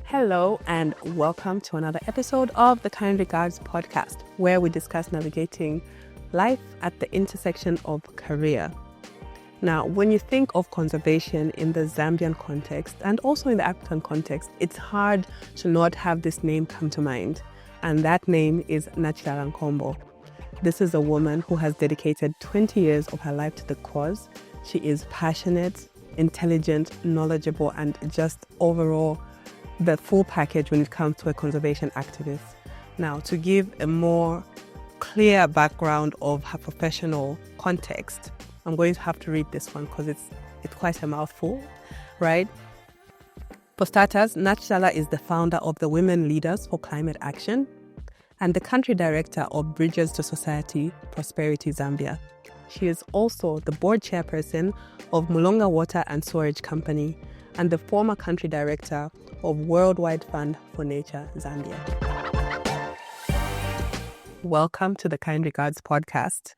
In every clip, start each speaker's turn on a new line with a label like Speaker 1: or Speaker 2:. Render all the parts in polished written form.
Speaker 1: Hello and welcome to another episode of the Kind Regards podcast, where we discuss navigating life at the intersection of career. Now, when you think of conservation in the Zambian context and also in the African context, it's hard to not have this name come to mind. And that name is Nachilala Nkombo. This is a woman who has dedicated 20 years of her life to the cause. She is passionate, intelligent, knowledgeable, and just overall the full package when it comes to a conservation activist. Now, to give a more clear background of her professional context, I'm going to have to read this one because it's quite a mouthful, right? For starters, Nachilala is the founder of the Women Leaders for Climate Action and the country director of Bridges to Society Prosperity Zambia. She is also the board chairperson of Mulonga Water and Storage Company and the former country director of Worldwide Fund for Nature Zambia. Welcome to the Kind Regards podcast.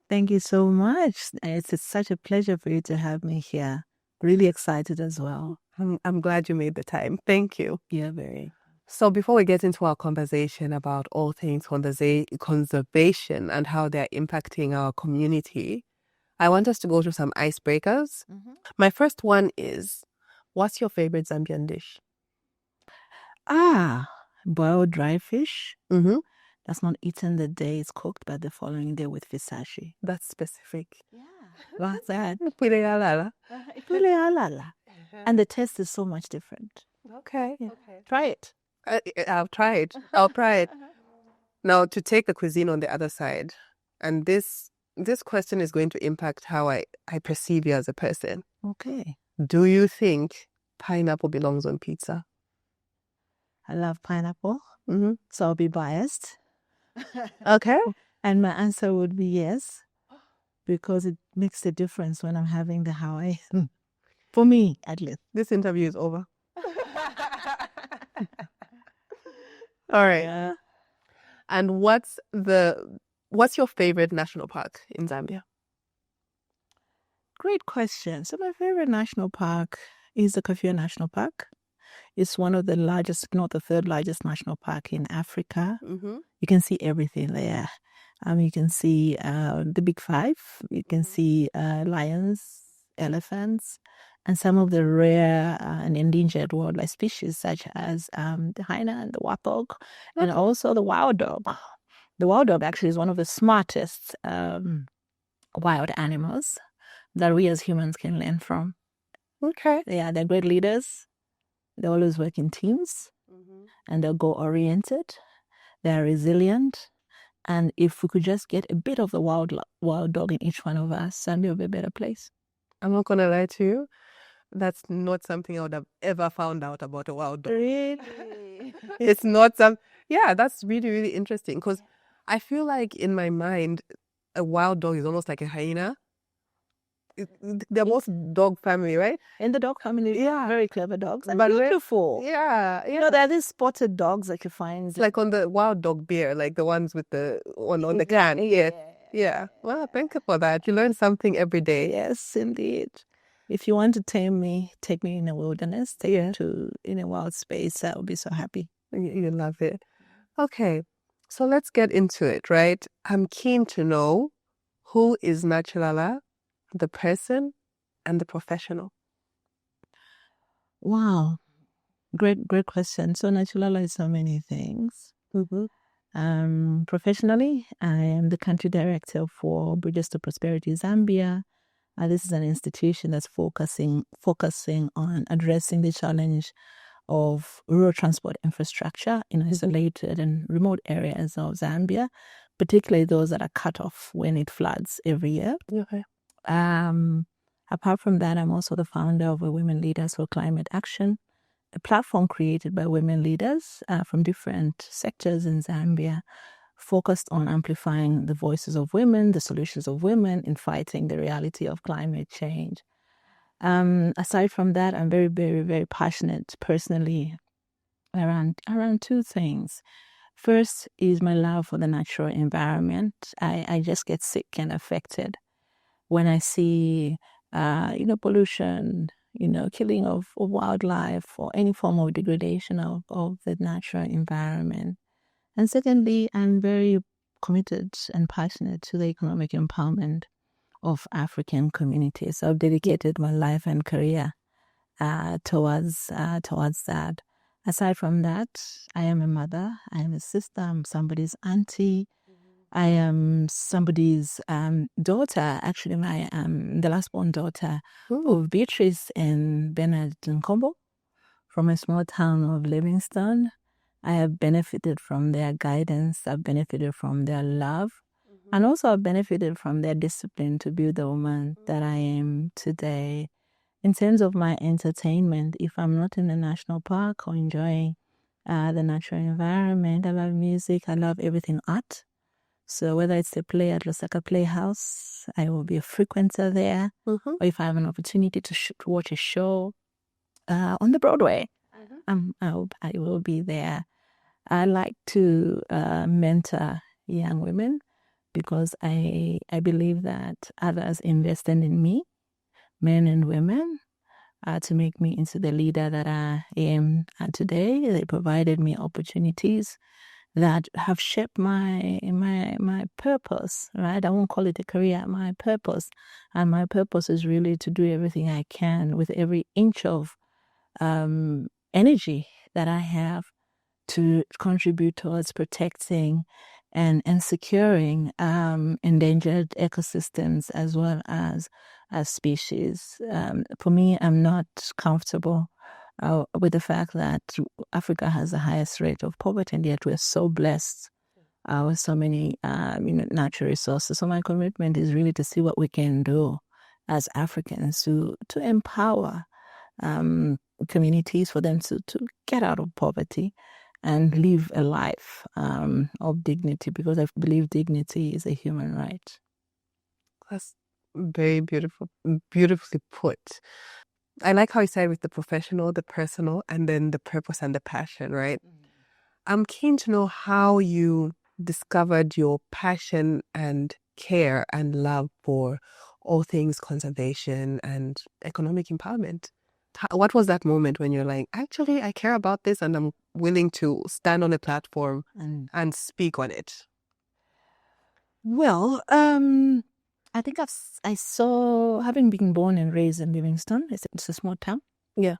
Speaker 2: Thank you so much. It's such a pleasure for you to have me here. Really excited as well.
Speaker 1: I'm glad you made the time. Thank you.
Speaker 2: Yeah, very.
Speaker 1: So before we get into our conversation about all things conservation and how they're impacting our community, I want us to go through some icebreakers. My first one is, what's your favorite Zambian dish?
Speaker 2: Boiled dry fish.
Speaker 1: Mm-hmm.
Speaker 2: That's not eaten the day it's cooked, but the following day with fisashi.
Speaker 1: That's specific.
Speaker 2: Yeah. What's that?
Speaker 1: Pulealala.
Speaker 2: And the taste is so much different.
Speaker 1: Okay.
Speaker 2: Yeah.
Speaker 1: Okay.
Speaker 2: Try it.
Speaker 1: I'll try it. I'll try it. Now, to take the cuisine on the other side, and this question is going to impact how I perceive you as a person.
Speaker 2: Okay.
Speaker 1: Do you think pineapple belongs on pizza?
Speaker 2: I love pineapple,
Speaker 1: Mm-hmm.
Speaker 2: so I'll be biased.
Speaker 1: Okay.
Speaker 2: And my answer would be yes, because it makes a difference when I'm having the Hawaiian. For me, at least.
Speaker 1: This interview is over. All right.
Speaker 2: Yeah.
Speaker 1: And what's your favorite national park in Zambia?
Speaker 2: Great question. So my favorite national park is the Kafue National Park. It's one of the largest, if not the third largest national park in Africa.
Speaker 1: Mm-hmm.
Speaker 2: You can see everything there. You can see the big five. You can see lions, elephants, and some of the rare and endangered wildlife species such as the hyena and the warthog, and also the wild dog. The wild dog actually is one of the smartest wild animals that we as humans can learn from.
Speaker 1: Okay.
Speaker 2: Yeah, they're great leaders. They always work in teams, and they're goal-oriented. They're resilient. And if we could just get a bit of the wild dog in each one of us, Zambia would be a better place.
Speaker 1: I'm not going to lie to you. That's not something I would have ever found out about a wild dog.
Speaker 2: Really?
Speaker 1: It's not yeah, that's really, really interesting because I feel like in my mind, a wild dog is almost like a hyena. They're both dog family, right?
Speaker 2: In the dog family,
Speaker 1: Yeah.
Speaker 2: very clever dogs. And
Speaker 1: But
Speaker 2: beautiful.
Speaker 1: Yeah.
Speaker 2: You know, there are these spotted dogs that you find.
Speaker 1: It's like on the wild dog beer, like the ones with the one on the can. Yeah. Well, thank you for that. You learn something every day.
Speaker 2: Yes, indeed. If you want to tame me, take me in a wilderness, take me in a wild space. I will be so happy.
Speaker 1: You love it. Okay. So let's get into it, right? I'm keen to know, who is Nachilala, the person and the professional?
Speaker 2: Wow. Great question. So Nachilala is so many things.
Speaker 1: Mm-hmm.
Speaker 2: Professionally, I am the country director for Bridges to Prosperity Zambia. This is an institution that's focusing on addressing the challenge of rural transport infrastructure in isolated and remote areas of Zambia, particularly those that are cut off when it floods every year.
Speaker 1: Okay.
Speaker 2: Apart from that, I'm also the founder of Women Leaders for Climate Action, a platform created by women leaders from different sectors in Zambia, focused on amplifying the voices of women, the solutions of women in fighting the reality of climate change. Aside from that, I'm very, very, very passionate personally around two things. First is my love for the natural environment. I just get sick and affected when I see, pollution, killing of wildlife or any form of degradation of the natural environment. And secondly, I'm very committed and passionate to the economic empowerment of African communities. So I've dedicated my life and career towards that. Aside from that, I am a mother, I am a sister, I'm somebody's auntie, I am somebody's daughter. Actually, the last born daughter of Beatrice and Bernard Nkombo from a small town of Livingstone. I have benefited from their guidance. I've benefited from their love. And also I've benefited from their discipline to build the woman that I am today. In terms of my entertainment, if I'm not in a national park or enjoying the natural environment, I love music. I love everything art. So whether it's a play at Lusaka Playhouse, I will be a frequenter there. Or if I have an opportunity to watch a show on the Broadway, I will be there. I like to mentor young women because I believe that others invested in me, men and women, to make me into the leader that I am today. They provided me opportunities that have shaped my purpose, right? I won't call it a career, my purpose. And my purpose is really to do everything I can with every inch of energy that I have to contribute towards protecting and securing endangered ecosystems as well as species. For me, I'm not comfortable with the fact that Africa has the highest rate of poverty, and yet we're so blessed with so many natural resources. So my commitment is really to see what we can do as Africans to empower communities for them to get out of poverty and live a life of dignity, because I believe dignity is a human right.
Speaker 1: That's very beautiful, beautifully put. I like how you said with the professional, the personal, and then the purpose and the passion, right? I'm keen to know how you discovered your passion and care and love for all things conservation and economic empowerment. What was that moment when you're like, actually, I care about this and I'm willing to stand on a platform and speak on it?
Speaker 2: Well, I think I saw, having been born and raised in Livingstone, it's a small town.
Speaker 1: Yeah.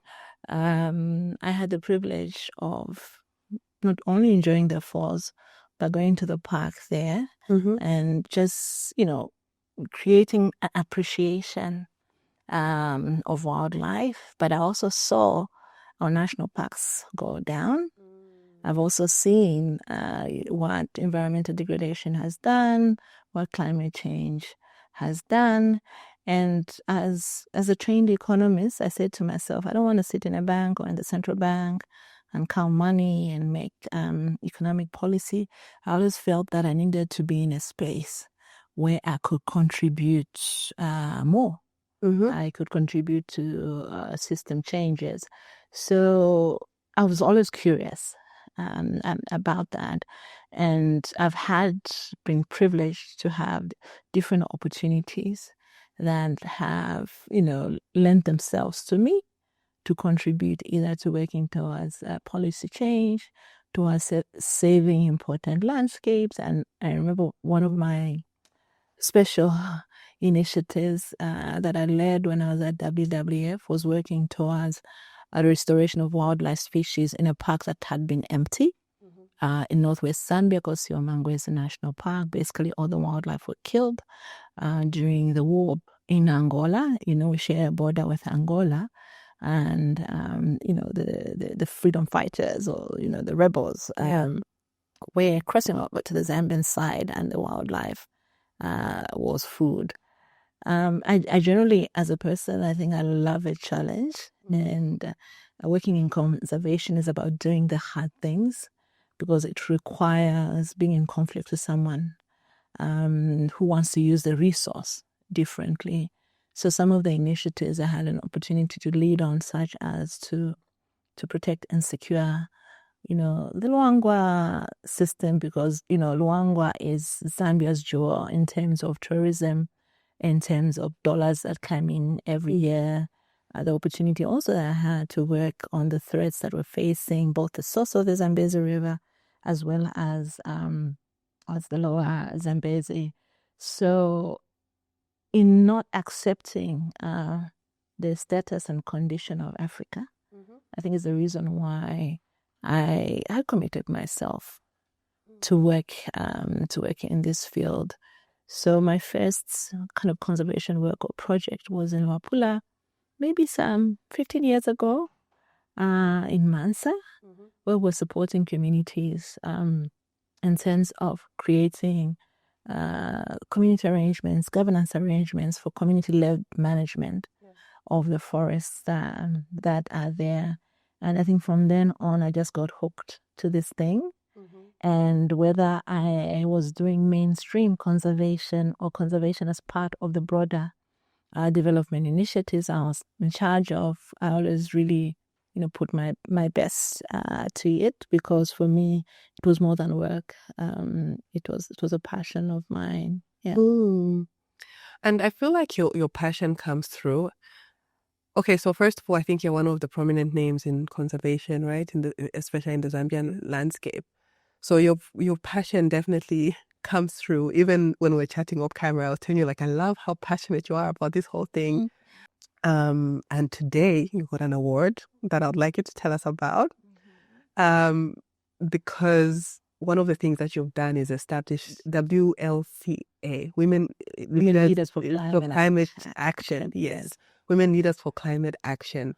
Speaker 2: I had the privilege of not only enjoying the falls, but going to the park there and just, creating an appreciation of wildlife. But I also saw our national parks go down. I've also seen what environmental degradation has done, what climate change has done. And as a trained economist, I said to myself, I don't want to sit in a bank or in the central bank and count money and make economic policy. I always felt that I needed to be in a space where I could contribute more. I could contribute to system changes. So I was always curious about that. And I've been privileged to have different opportunities that have, lent themselves to me to contribute either to working towards policy change, towards saving important landscapes. And I remember one of my special initiatives that I led when I was at WWF was working towards a restoration of wildlife species in a park that had been empty in northwest Zambia, because Siomangwe is a national park. Basically, all the wildlife were killed during the war in Angola. We share a border with Angola. And, the freedom fighters or, the rebels were crossing over to the Zambian side, and the wildlife was food. I generally, as a person, I think I love a challenge. And working in conservation is about doing the hard things, because it requires being in conflict with someone who wants to use the resource differently. So some of the initiatives I had an opportunity to lead on, such as to protect and secure, the Luangwa system, because, Luangwa is Zambia's jewel in terms of tourism, in terms of dollars that come in every year, the opportunity also that I had to work on the threats that were facing both the source of the Zambezi River as well as the lower Zambezi. So in not accepting the status and condition of Africa, I think is the reason why I committed myself to work in this field. So my first kind of conservation work or project was in Wapula, maybe some 15 years ago, in Mansa, where we're supporting communities in terms of creating community arrangements, governance arrangements for community-led management of the forests that are there. And I think from then on, I just got hooked to this thing. And whether I was doing mainstream conservation or conservation as part of the broader development initiatives I was in charge of, I always really, put my best to it, because for me, it was more than work. It was a passion of mine. Yeah.
Speaker 1: And I feel like your passion comes through. Okay, so first of all, I think you're one of the prominent names in conservation, right? Especially in the Zambian landscape. So your passion definitely comes through. Even when we're chatting off camera, I was telling you, like, I love how passionate you are about this whole thing. And today you got an award that I'd like you to tell us about. Because one of the things that you've done is establish WLCA, Women Leaders for Climate Action. Yes, Women Leaders for Climate Action.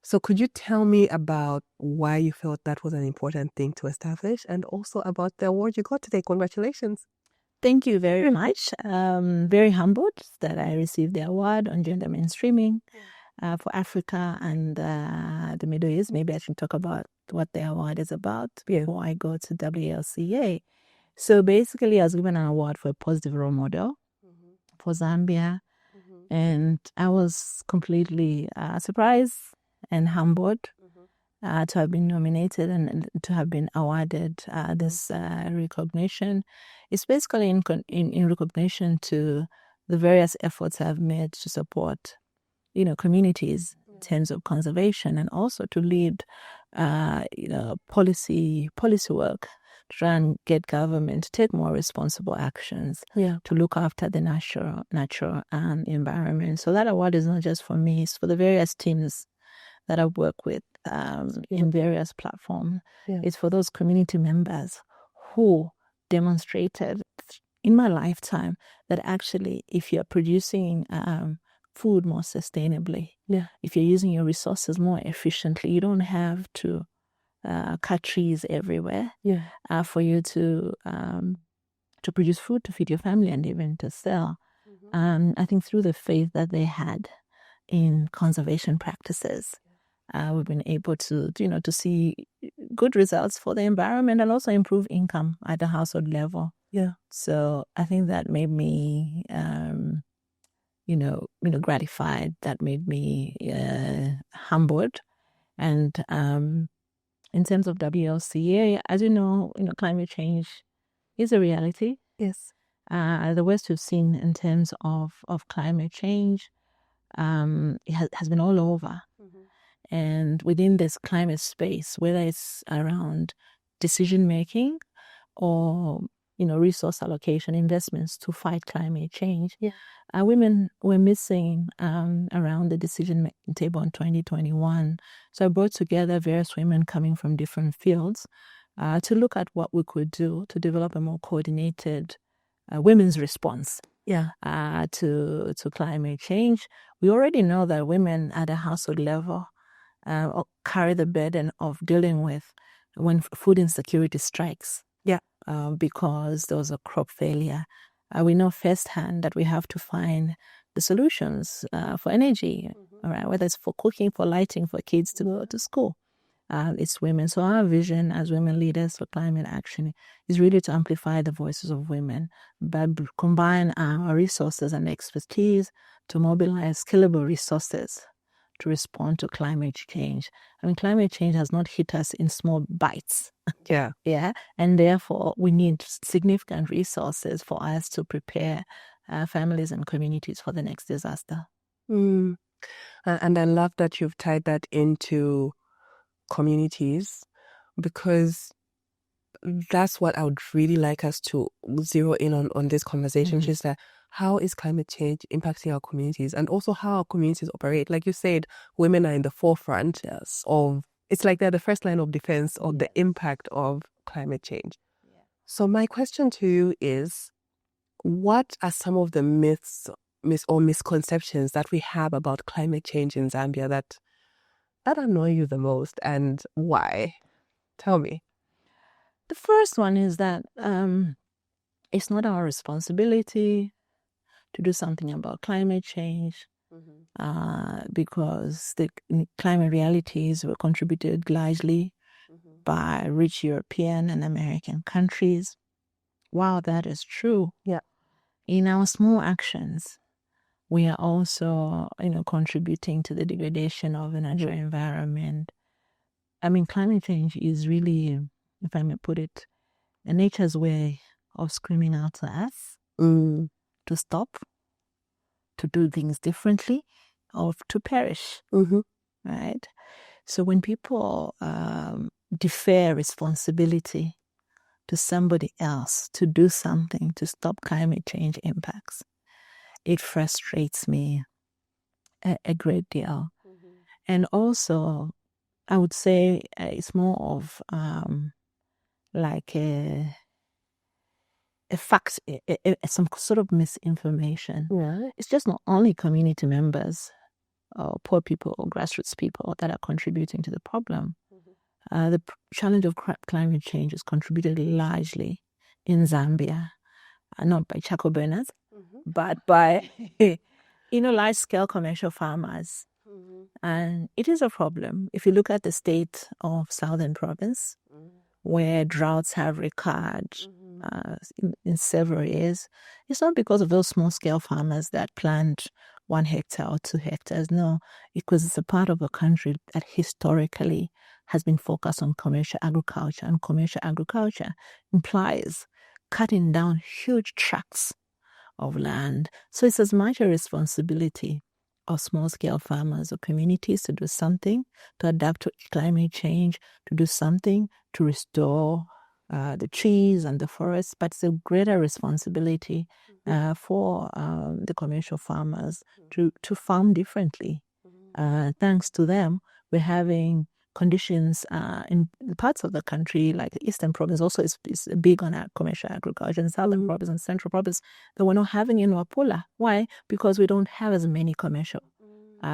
Speaker 1: So could you tell me about why you felt that was an important thing to establish, and also about the award you got today? Congratulations.
Speaker 2: Thank you very much. Very humbled that I received the award on gender mainstreaming for Africa and the Middle East. Maybe I should talk about what the award is about before I go to WLCA. So basically, I was given an award for a positive role model for Zambia. And I was completely surprised and humbled to have been nominated and to have been awarded this recognition. It's basically in recognition to the various efforts I've made to support, communities in terms of conservation, and also to lead, policy work to try and get government to take more responsible actions to look after the natural environment. So that award is not just for me; it's for the various teams that I work with in various platforms. It's for those community members who demonstrated in my lifetime that actually, if you're producing food more sustainably, if you're using your resources more efficiently, you don't have to cut trees everywhere for you to produce food to feed your family and even to sell. I think through the faith that they had in conservation practices, we've been able to see good results for the environment and also improve income at the household level. So I think that made me, gratified. That made me humbled. And in terms of WLCA, as you know, climate change is a reality.
Speaker 1: Yes.
Speaker 2: The worst we've seen in terms of climate change it has been all over. And within this climate space, whether it's around decision making or resource allocation, investments to fight climate change, women were missing around the decision table in 2021. So I brought together various women coming from different fields to look at what we could do to develop a more coordinated women's response to climate change. We already know that women at a household level carry the burden of dealing with when food insecurity strikes. Because there was a crop failure. We know firsthand that we have to find the solutions for energy, all right, whether it's for cooking, for lighting, for kids to go to school. It's women. So our vision as women leaders for climate action is really to amplify the voices of women, but combine our resources and expertise to mobilize scalable resources to respond to climate change. I mean, climate change has not hit us in small bites. And therefore, we need significant resources for us to prepare families and communities for the next disaster.
Speaker 1: And I love that you've tied that into communities, because that's what I would really like us to zero in on this conversation, which is that how is climate change impacting our communities, and also how our communities operate. Like you said, women are in the forefront of, it's like they're the first line of defense of the impact of climate change. Yeah. So my question to you is, what are some of the myths or misconceptions that we have about climate change in Zambia that annoy you the most, and why? Tell me.
Speaker 2: The first one is that it's not our responsibility to do something about climate change because the climate realities were contributed largely by rich European and American countries. While that is true, in our small actions, we are also, contributing to the degradation of the natural environment. I mean, climate change is really, if I may put it, nature's way of screaming out to us to stop, to do things differently, or to perish, right? So when people defer responsibility to somebody else to do something to stop climate change impacts, it frustrates me a great deal. And also, I would say it's more of like a fact, some sort of misinformation.
Speaker 1: Yeah.
Speaker 2: It's just not only community members or poor people or grassroots people that are contributing to the problem. The challenge of climate change is contributed largely in Zambia, not by charcoal burners, but by large-scale commercial farmers. And it is a problem. If you look at the state of Southern Province, where droughts have recurred in several years, it's not because of those small-scale farmers that plant 1 hectare or 2 hectares. No, because it's a part of the country that historically has been focused on commercial agriculture, and commercial agriculture implies cutting down huge tracts of land. So it's as much a responsibility of small-scale farmers or communities to do something to adapt to climate change, to do something to restore the trees and the forests, but it's a greater responsibility for the commercial farmers to farm differently. Thanks to them, we're having conditions in parts of the country, like the Eastern Province also is big on commercial agriculture, and Southern Province and Central Province, that we're not having in Wapula. Why? Because we don't have as many commercial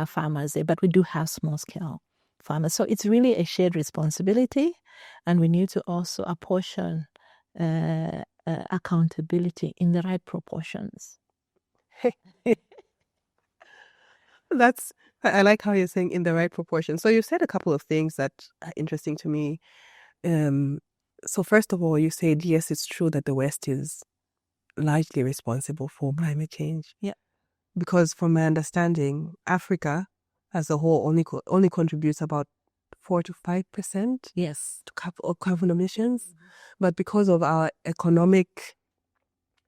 Speaker 2: farmers there, but we do have small-scale farmers. So it's really a shared responsibility, and we need to also apportion accountability in the right proportions.
Speaker 1: I like how you're saying in the right proportion. So you said a couple of things that are interesting to me. So first of all, you said, yes, it's true that the West is largely responsible for climate change.
Speaker 2: Yeah.
Speaker 1: Because from my understanding, Africa as a whole only contributes about 4 to 5% to carbon emissions. But because of our economic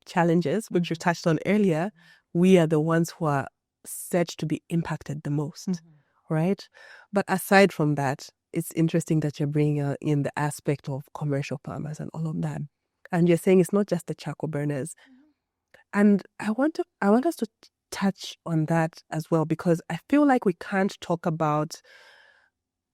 Speaker 1: challenges, which you touched on earlier, we are the ones who are said to be impacted the most, right? But aside from that, it's interesting that you're bringing in the aspect of commercial farmers and all of that. And you're saying it's not just the charcoal burners. And I want us to touch on that as well, because I feel like we can't talk about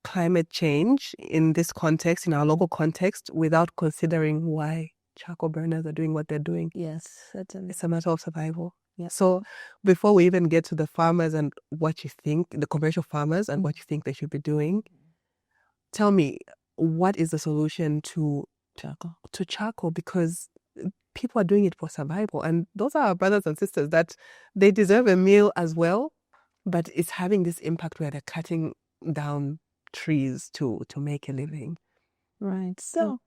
Speaker 1: climate change in this context, in our local context, without considering why charcoal burners are doing what they're doing.
Speaker 2: Yes, certainly.
Speaker 1: It's a matter of survival. Yeah. So before we even get to the farmers and what you think, the commercial farmers and what you think they should be doing, tell me, what is the solution to charcoal? Because people are doing it for survival, and those are our brothers and sisters that they deserve a meal as well, but it's having this impact where they're cutting down trees to make a living.
Speaker 2: Right. So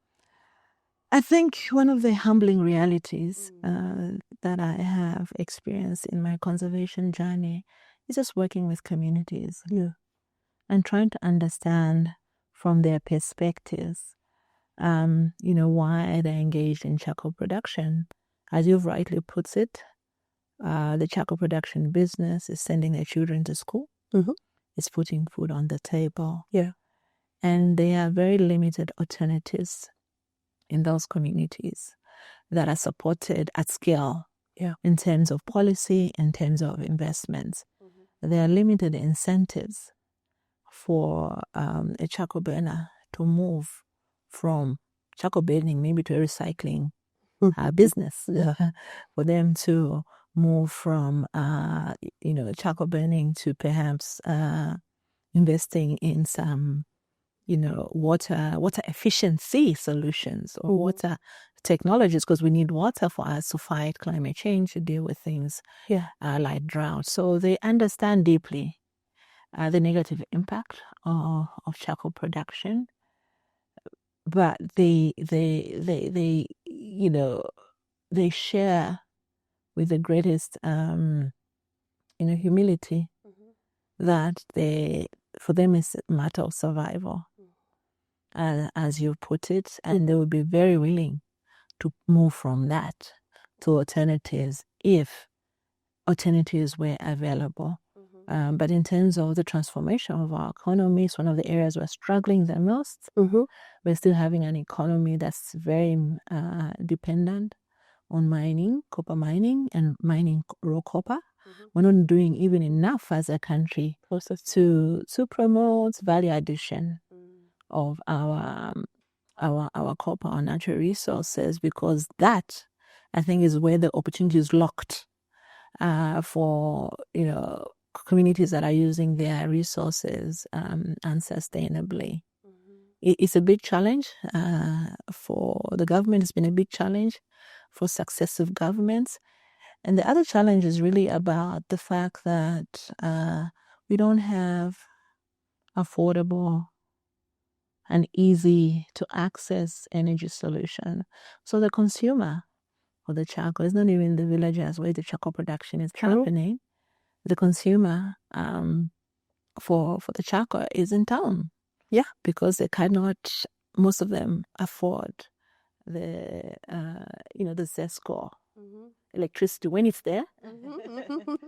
Speaker 2: I think one of the humbling realities that I have experienced in my conservation journey is just working with communities and trying to understand from their perspectives, why they're engaged in charcoal production. As you've rightly put it, the charcoal production business is sending their children to school. is putting food on the table.
Speaker 1: Yeah.
Speaker 2: And there are very limited alternatives in those communities that are supported at scale in terms of policy, in terms of investments. There are limited incentives for a charcoal burner to move from charcoal burning maybe to a recycling business, for them to move from charcoal burning to perhaps investing in some water efficiency solutions or water technologies, because we need water for us to fight climate change, to deal with things like drought. So they understand deeply the negative impact of charcoal production, but they share with the greatest humility that for them it's a matter of survival, as you put it, and they would be very willing to move from that to alternatives if alternatives were available. But in terms of the transformation of our economy, it's one of the areas we're struggling the most. We're still having an economy that's very dependent on mining, copper mining, and mining raw copper. We're not doing even enough as a country to promote value addition of our copper, our natural resources, because that, I think, is where the opportunity is locked for communities that are using their resources unsustainably. It's a big challenge for the government. It's been a big challenge for successive governments. And the other challenge is really about the fact that we don't have affordable and easy to access energy solution. So the consumer for the charcoal is not even in the villages where the charcoal production is happening. The consumer for the charcoal is in town. Yeah, because they cannot, most of them, afford the ZESCO electricity when it's there.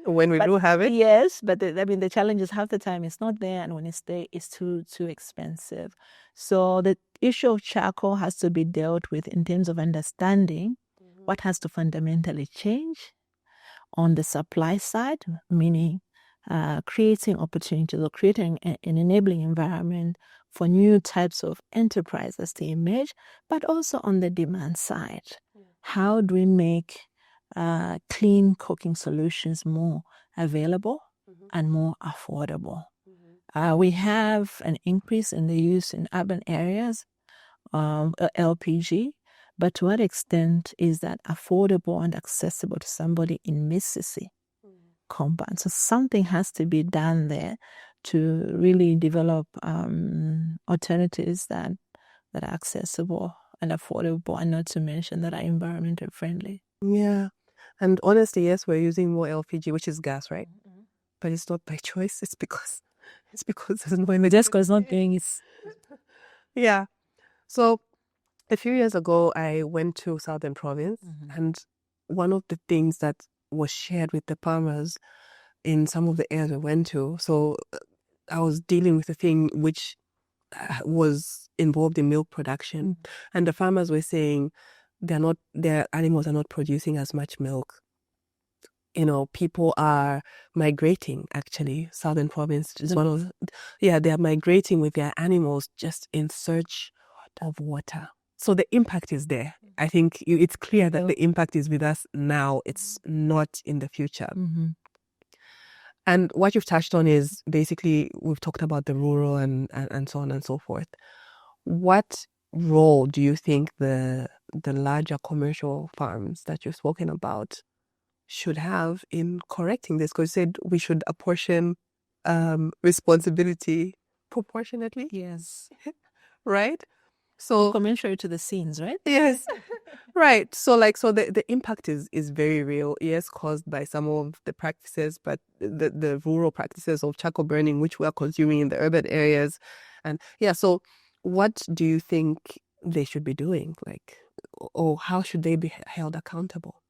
Speaker 1: When we do have it.
Speaker 2: Yes, but the challenge is half the time it's not there, and when it's there, it's too expensive. So the issue of charcoal has to be dealt with in terms of understanding what has to fundamentally change on the supply side, meaning creating opportunities or creating an enabling environment for new types of enterprises to emerge, but also on the demand side. How do we make clean cooking solutions more available and more affordable? We have an increase in the use in urban areas of LPG, but to what extent is that affordable and accessible to somebody in Mississippi compound? So something has to be done there to really develop alternatives that are accessible and affordable, and not to mention that are environmental friendly.
Speaker 1: Yeah. And honestly, yes, we're using more LPG, which is gas, right? But it's not by choice. It's because there's no electricity.
Speaker 2: Just because not doing it.
Speaker 1: Yeah. So a few years ago, I went to Southern Province, and one of the things that was shared with the farmers in some of the areas I went to, so I was dealing with a thing which was involved in milk production, and the farmers were saying their animals are not producing as much milk. People are migrating, actually. Southern Province is one of they're migrating with their animals just in search of water. So the impact is there. I think it's clear that the impact is with us now. It's not in the future. And what you've touched on is basically, we've talked about the rural and so on and so forth. What role do you think the larger commercial farms that you've spoken about should have in correcting this? Because you said we should apportion responsibility proportionately.
Speaker 2: Yes.
Speaker 1: Right? So
Speaker 2: commensurate to the scenes, right?
Speaker 1: Yes. Right. So the impact is very real. Yes, caused by some of the practices, but the rural practices of charcoal burning, which we are consuming in the urban areas. And so what do you think they should be doing? Or how should they be held accountable?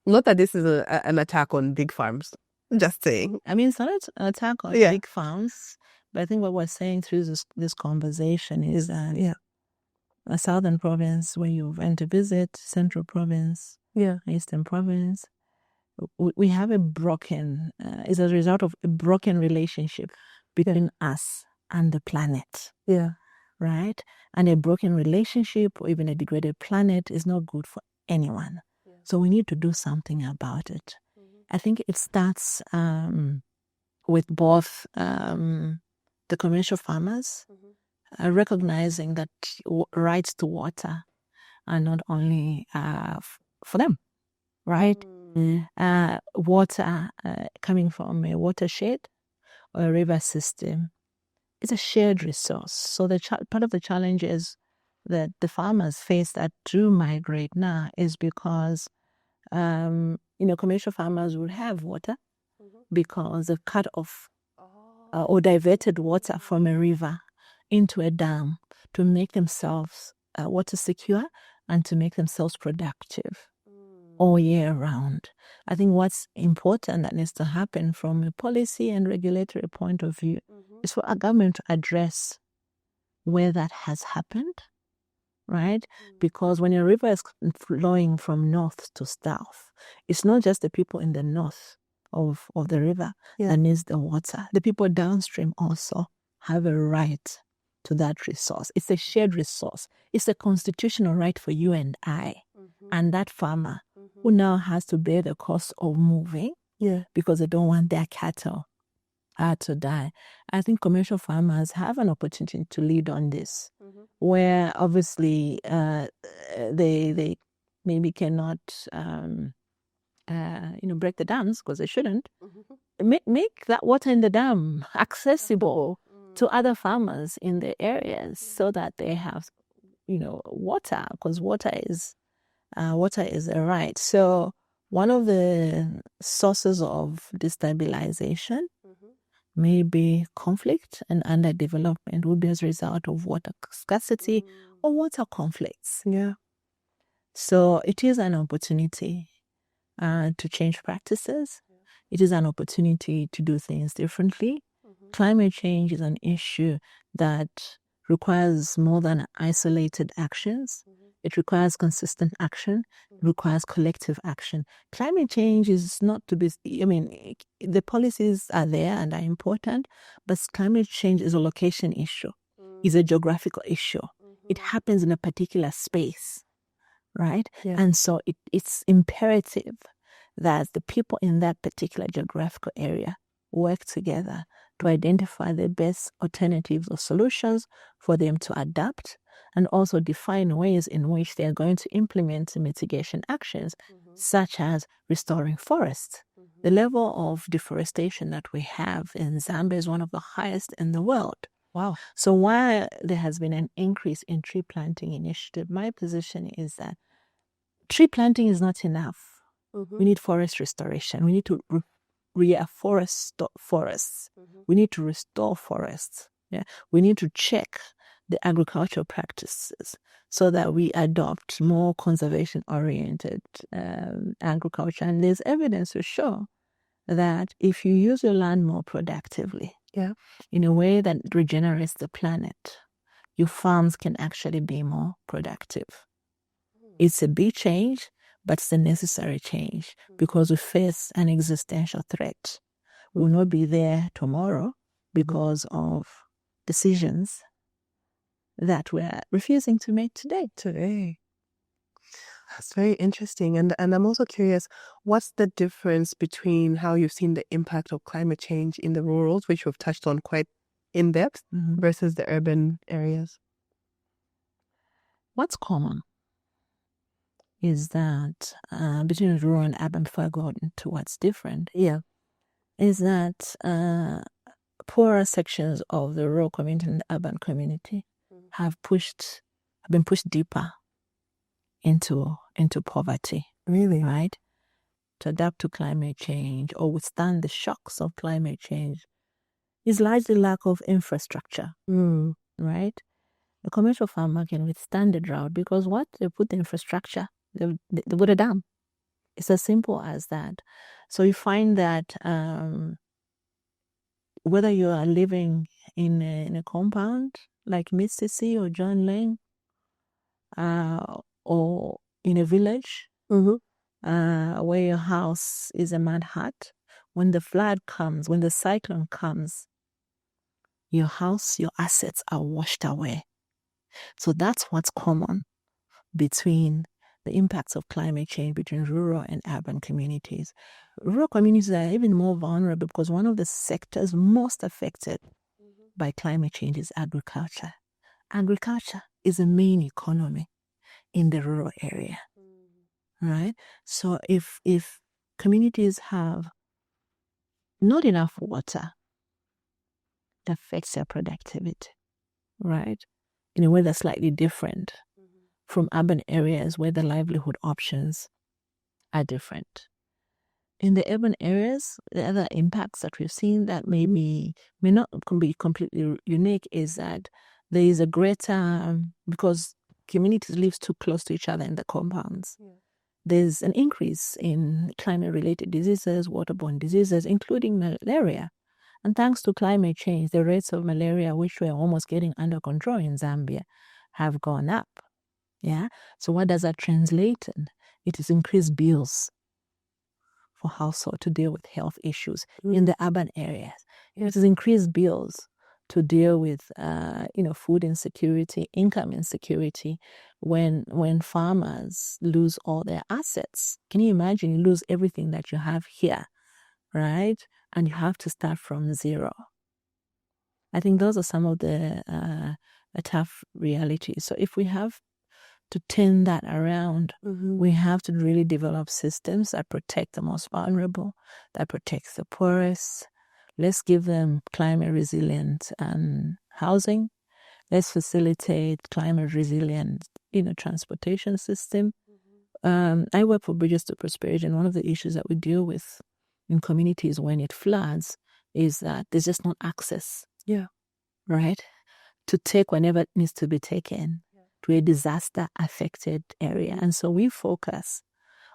Speaker 1: Not that this is an attack on big farms. Just saying.
Speaker 2: I mean, it's not an attack on big farms, but I think what we're saying through this conversation is that a southern province where you went to visit, central province, eastern province, we have a broken, it's a result of a broken relationship between us and the planet.
Speaker 1: Yeah.
Speaker 2: Right? And a broken relationship or even a degraded planet is not good for anyone. Yeah. So we need to do something about it. Mm-hmm. I think it starts with both the commercial farmers recognizing that rights to water are not only for them, right? Water coming from a watershed or a river system, it's a shared resource. So part of the challenges that the farmers face that do migrate now is because, commercial farmers will have water because they've cut off or diverted water from a river into a dam to make themselves water secure and to make themselves productive all year round. I think what's important that needs to happen from a policy and regulatory point of view is for our government to address where that has happened, right? Because when a river is flowing from north to south, it's not just the people in the north of the river that needs the water. The people downstream also have a right to that resource. It's a shared resource. It's a constitutional right for you and I. And that farmer who now has to bear the cost of moving because they don't want their cattle to die. I think commercial farmers have an opportunity to lead on this, where obviously they maybe cannot break the dams because they shouldn't. Make that water in the dam accessible to other farmers in the areas so that they have water, because water is a right. So one of the sources of destabilization may be conflict and underdevelopment will be as a result of water scarcity or water conflicts. Yeah. So it is an opportunity to change practices. It is an opportunity to do things differently. Climate change is an issue that requires more than isolated actions. It requires consistent action. It requires collective action. Climate change is not to be, the policies are there and are important, but climate change is a location issue. It's a geographical issue. It happens in a particular space, right? Yeah. And so it's imperative that the people in that particular geographical area work together to identify the best alternatives or solutions for them to adapt, and also define ways in which they are going to implement mitigation actions, such as restoring forests. The level of deforestation that we have in Zambia is one of the highest in the world. Wow. So while there has been an increase in tree planting initiative, my position is that tree planting is not enough. We need forest restoration. We need to reforest forests. We need to restore forests. Yeah, we need to check the agricultural practices so that we adopt more conservation-oriented agriculture. And there's evidence to show that if you use your land more productively, in a way that regenerates the planet, your farms can actually be more productive. It's a big change, but it's a necessary change because we face an existential threat. We will not be there tomorrow because of decisions that we're refusing to make today.
Speaker 1: That's very interesting. And I'm also curious, what's the difference between how you've seen the impact of climate change in the rurals, which we've touched on quite in depth, versus the urban areas?
Speaker 2: What's common is that between rural and urban, before I go into what's different, is that poorer sections of the rural community and the urban community have been pushed deeper into poverty. Really? Right? To adapt to climate change or withstand the shocks of climate change is largely lack of infrastructure. Right? A commercial farmer can withstand the drought because what? They put the infrastructure. They put a dam. It's as simple as that. So you find that whether you are living in a compound like Mississippi or John Lane, or in a village where your house is a mud hut, when the flood comes, when the cyclone comes, your house, your assets are washed away. So that's what's common between the impacts of climate change between rural and urban communities. Rural communities are even more vulnerable because one of the sectors most affected by climate change is agriculture. Agriculture is the main economy in the rural area, right? So if communities have not enough water, it affects their productivity, right? In a way that's slightly different from urban areas where the livelihood options are different. In the urban areas, the other impacts that we've seen that may not be completely unique is that there is a greater, because communities live too close to each other in the compounds, there's an increase in climate-related diseases, waterborne diseases, including malaria. And thanks to climate change, the rates of malaria, which were almost getting under control in Zambia, have gone up. Yeah. So what does that translate in? It is increased bills for households to deal with health issues in the urban areas. It is increased bills to deal with, food insecurity, income insecurity. When farmers lose all their assets, can you imagine? You lose everything that you have here, right? And you have to start from zero. I think those are some of the tough realities. So if we have to turn that around, we have to really develop systems that protect the most vulnerable, that protects the poorest. Let's give them climate resilient housing. Let's facilitate climate resilient, transportation system. I work for Bridges to Prosperity, and one of the issues that we deal with in communities when it floods is that there's just not access.
Speaker 1: Yeah.
Speaker 2: Right? To take whenever it needs to be taken to a disaster-affected area. And so we focus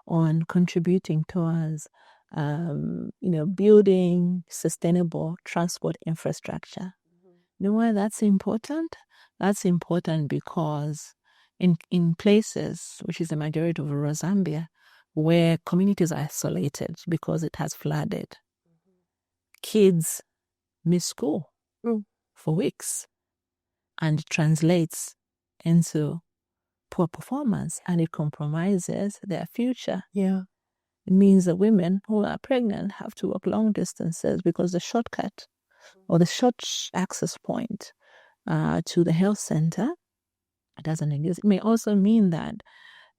Speaker 2: on contributing towards, building sustainable transport infrastructure. You know why that's important? That's important because in places, which is the majority of rural Zambia, where communities are isolated because it has flooded, kids miss school for weeks, and it translates into poor performance, and it compromises their future.
Speaker 1: Yeah.
Speaker 2: It means that women who are pregnant have to walk long distances because the shortcut or the short access point to the health center doesn't exist. It may also mean that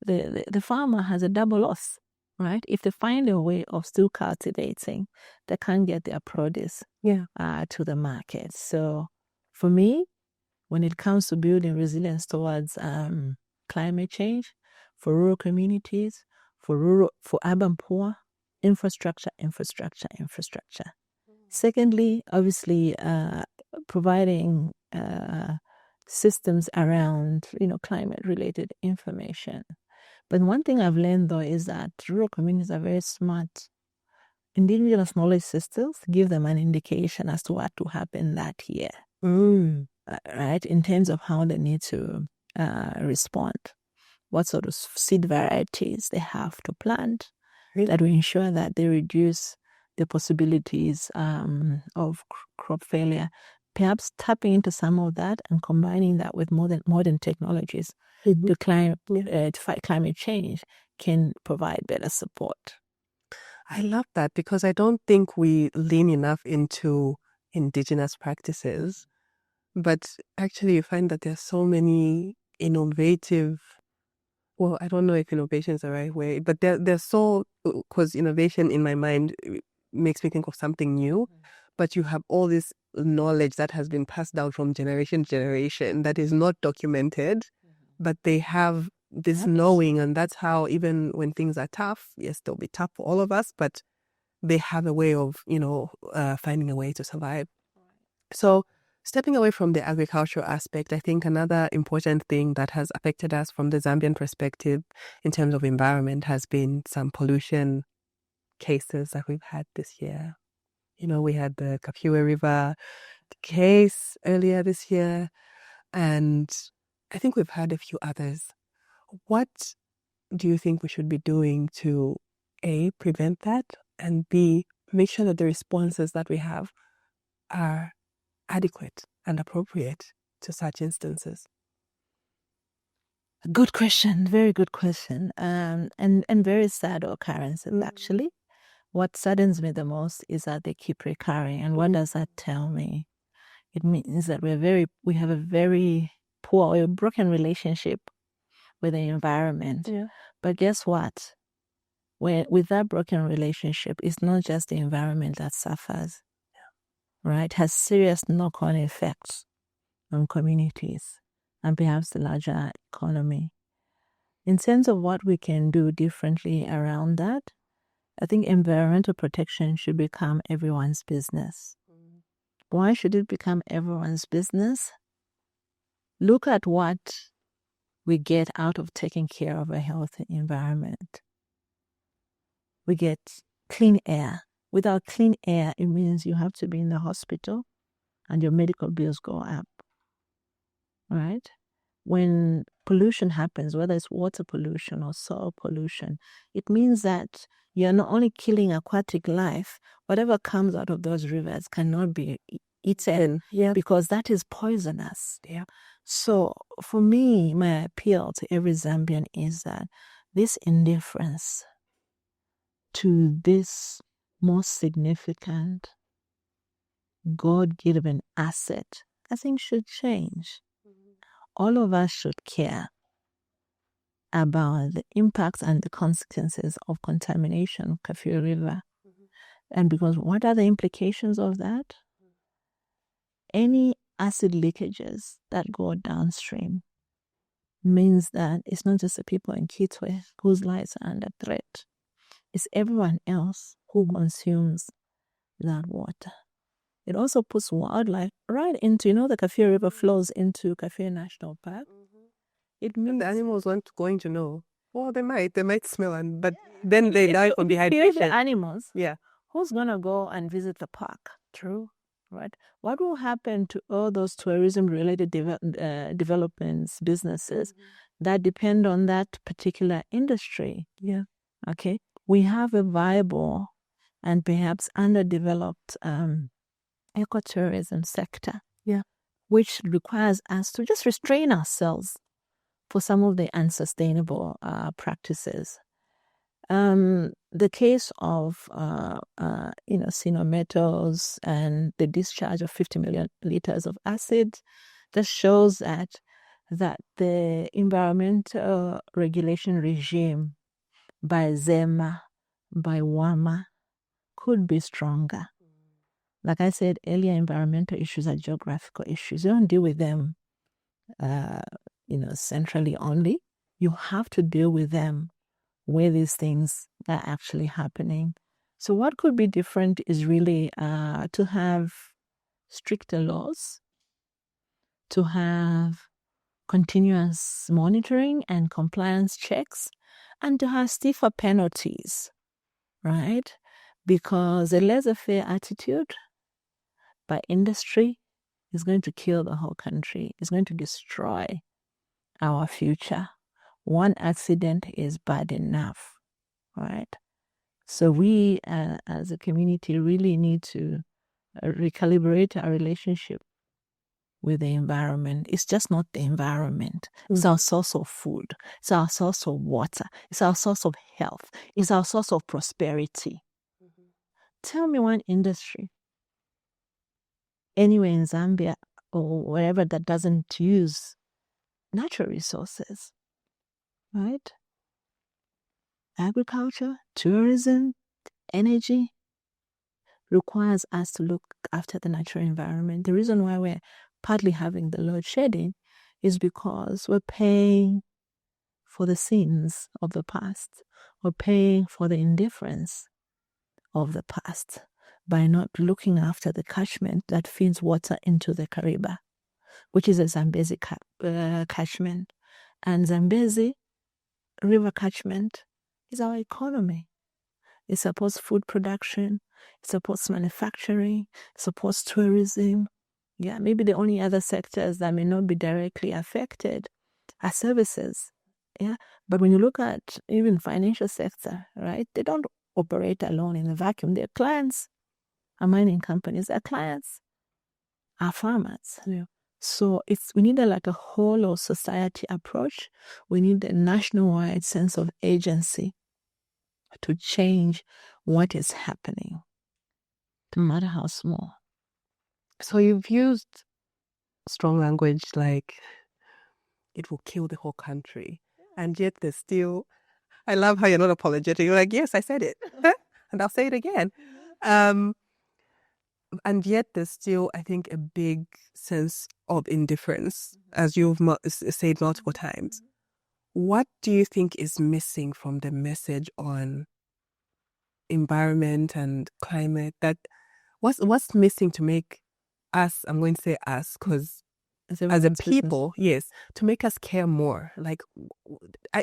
Speaker 2: the farmer has a double loss, right? If they find a way of still cultivating, they can't get their produce to the market. So for me, when it comes to building resilience towards climate change, for rural communities, for urban poor, infrastructure. Secondly, obviously, providing systems around, climate-related information. But one thing I've learned, though, is that rural communities are very smart. Indigenous knowledge systems give them an indication as to what will happen that year. Right, in terms of how they need to respond, what sort of seed varieties they have to plant, that will ensure that they reduce the possibilities of crop failure. Perhaps tapping into some of that and combining that with modern technologies to fight climate change can provide better support.
Speaker 1: I love that because I don't think we lean enough into indigenous practices. But actually, you find that there's so many innovative, well, I don't know if innovation is the right way, but they're so, because innovation in my mind makes me think of something new, but you have all this knowledge that has been passed down from generation to generation that is not documented, but they have this knowing, and that's how even when things are tough, yes, they'll be tough for all of us, but they have a way of, finding a way to survive. So Stepping away from the agricultural aspect, I think another important thing that has affected us from the Zambian perspective in terms of environment has been some pollution cases that we've had this year. We had the Kafue River case earlier this year, and I think we've had a few others. What do you think we should be doing to A, prevent that, and B, make sure that the responses that we have are adequate and appropriate to such instances?
Speaker 2: Good question. Very good question. And very sad occurrences, actually. What saddens me the most is that they keep recurring. And what does that tell me? It means that we have a very poor or broken relationship with the environment.
Speaker 1: Yeah.
Speaker 2: But guess what? With that broken relationship, it's not just the environment that suffers. Right? It has serious knock-on effects on communities and perhaps the larger economy. In terms of what we can do differently around that, I think environmental protection should become everyone's business. Why should it become everyone's business? Look at what we get out of taking care of a healthy environment. We get clean air. Without clean air, it means you have to be in the hospital and your medical bills go up. Right? When pollution happens, whether it's water pollution or soil pollution, it means that you're not only killing aquatic life, whatever comes out of those rivers cannot be eaten because that is poisonous. Yeah. So for me, my appeal to every Zambian is that this indifference to this most significant God-given asset, I think should change. All of us should care about the impacts and the consequences of contamination of Kafue River. And because what are the implications of that? Any acid leakages that go downstream means that it's not just the people in Kitwe whose lives are under threat. It's everyone else who consumes that water. It also puts wildlife right into, the Kafue River flows into Kafue National Park. It means
Speaker 1: and the animals aren't going to know. Well, they might smell, but then they die from dehydration.
Speaker 2: The animals.
Speaker 1: Yeah.
Speaker 2: Who's going to go and visit the park? True. Right? What will happen to all those tourism-related developments, businesses that depend on that particular industry? Yeah. Okay. We have a viable and perhaps underdeveloped ecotourism sector. Yeah. Which requires us to just restrain ourselves for some of the unsustainable practices. The case of cyanometals and the discharge of 50 million liters of acid just shows that the environmental regulation regime by ZEMA, by WAMA, could be stronger. Like I said earlier, environmental issues are geographical issues. You don't deal with them centrally only. You have to deal with them where these things are actually happening. So what could be different is really to have stricter laws, to have continuous monitoring and compliance checks, and to have stiffer penalties, right? Because a laissez-faire attitude by industry is going to kill the whole country. It's going to destroy our future. One accident is bad enough, right? So we as a community really need to recalibrate our relationship with the environment. It's just not the environment. It's our source of food. It's our source of water. It's our source of health. It's our source of prosperity. Tell me one industry anywhere in Zambia or wherever that doesn't use natural resources, right? Agriculture, tourism, energy requires us to look after the natural environment. The reason why we're partly having the load shedding is because we're paying for the sins of the past. We're paying for the indifference of the past. by not looking after the catchment that feeds water into the Kariba, which is a Zambezi catchment. And Zambezi river catchment is our economy. It supports food production, it supports manufacturing, it supports tourism. Yeah, maybe the only other sectors that may not be directly affected are services. Yeah, but when you look at even financial sector, right, they don't operate alone in a vacuum. Their clients are mining companies. Their clients are farmers.
Speaker 1: Yeah.
Speaker 2: So we need like a whole of society approach. We need a nationwide sense of agency to change what is happening, no matter how small.
Speaker 1: So you've used strong language like it will kill the whole country. And yet there's still, I love how you're not apologetic. You're like, yes, I said it. And I'll say it again. And yet there's still, I think, a big sense of indifference, as you've said multiple times. What do you think is missing from the message on environment and climate? What's missing to make us, I'm going to say us, because as a people, yes, to make us care more? Like,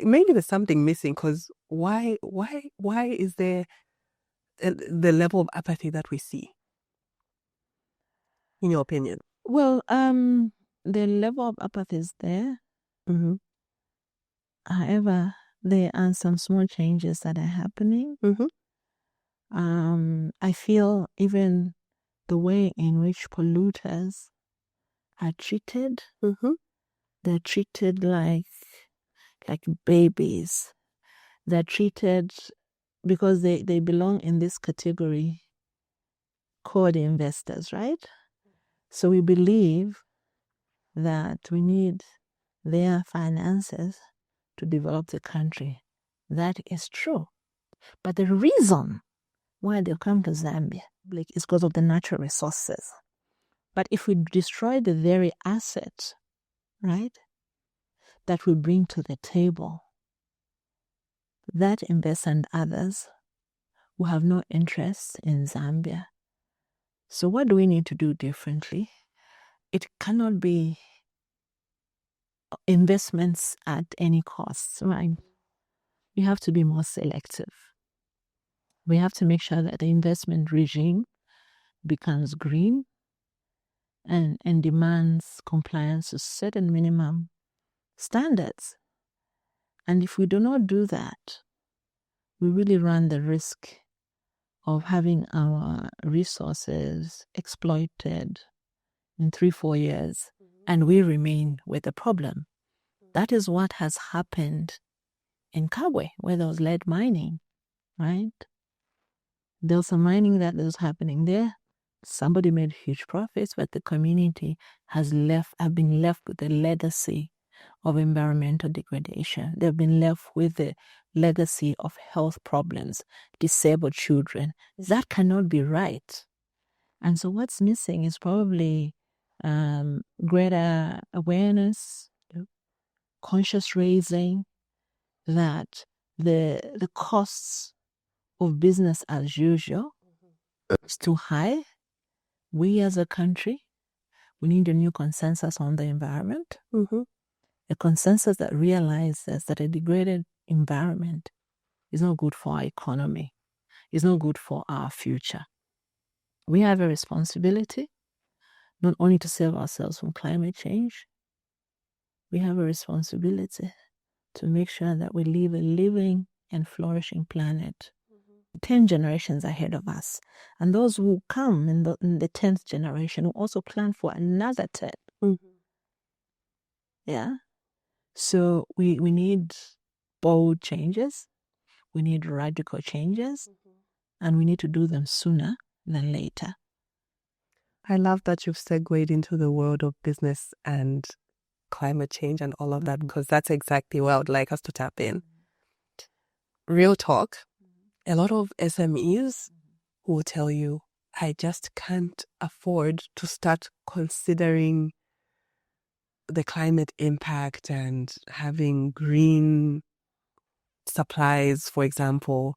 Speaker 1: maybe there's something missing, because why is there the level of apathy that we see, in your opinion?
Speaker 2: Well, the level of apathy is there.
Speaker 1: Mm-hmm.
Speaker 2: However, there are some small changes that are happening.
Speaker 1: Mm-hmm.
Speaker 2: I feel even the way in which polluters are treated, they're treated like babies. They're treated because they belong in this category called investors, right? So we believe that we need their finances to develop the country. That is true. But the reason why they come to Zambia is because of the natural resources. But if we destroy the very asset, right, that we bring to the table, that investor and others will have no interest in Zambia. So what do we need to do differently? It cannot be investments at any cost, right? We have to be more selective. We have to make sure that the investment regime becomes green and demands compliance to certain minimum standards. And if we do not do that, we really run the risk of having our resources exploited in 3-4 years, and we remain with the problem. That is what has happened in Kabwe, where there was lead mining, right? There was some mining that was happening there. Somebody made huge profits, but the community have been left with the legacy of environmental degradation. They've been left with the legacy of health problems, disabled children. That cannot be right. And so what's missing is probably greater awareness, conscious raising, that the costs of business as usual is too high. We as a country, we need a new consensus on the environment. A consensus that realizes that a degraded environment is not good for our economy, is not good for our future. We have a responsibility not only to save ourselves from climate change, we have a responsibility to make sure that we leave a living and flourishing planet 10 generations ahead of us. And those who come in the 10th generation will also plan for another 10. Yeah? So we need bold changes, we need radical changes, and we need to do them sooner than later.
Speaker 1: I love that you've segued into the world of business and climate change and all of that, because that's exactly where I would like us to tap in. Real talk, a lot of SMEs will tell you, I just can't afford to start considering the climate impact and having green supplies, for example,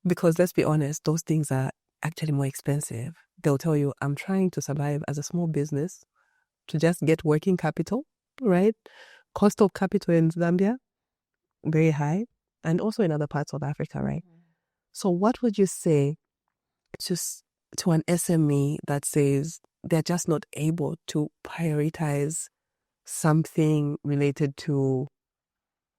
Speaker 1: because let's be honest, those things are actually more expensive. They'll tell you, I'm trying to survive as a small business to just get working capital, right? Cost of capital in Zambia, very high, and also in other parts of Africa, right? So what would you say to an SME that says they're just not able to prioritize something related to,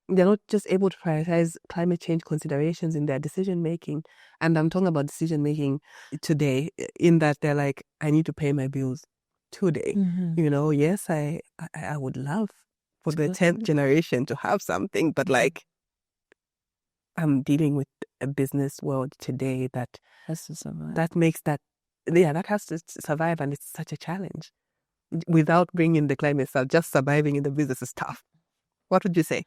Speaker 1: they're not just able to prioritize climate change considerations in their decision making? And I'm talking about decision making today, in that they're like, I need to pay my bills today. Yes, I would love for the 10th generation to have something, but like, I'm dealing with a business world today that
Speaker 2: Has to survive.
Speaker 1: that makes that has to survive, and it's such a challenge. Without bringing the climate stuff, just surviving in the business is tough. What would you say?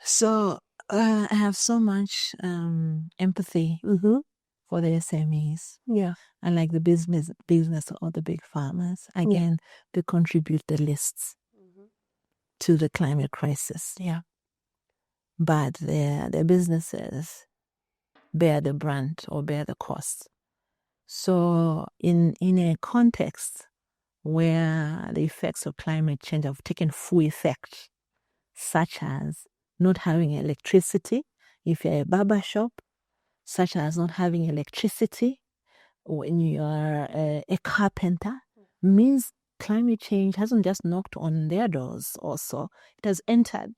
Speaker 2: So I have so much empathy for the SMEs.
Speaker 1: Yeah.
Speaker 2: And like the business or the big farmers. Again, they contribute the lists to the climate crisis.
Speaker 1: Yeah.
Speaker 2: But their businesses bear the brunt or bear the cost. So in a context where the effects of climate change have taken full effect, such as not having electricity if you're a barber shop, such as not having electricity when you are a carpenter, means climate change hasn't just knocked on their doors also. It has entered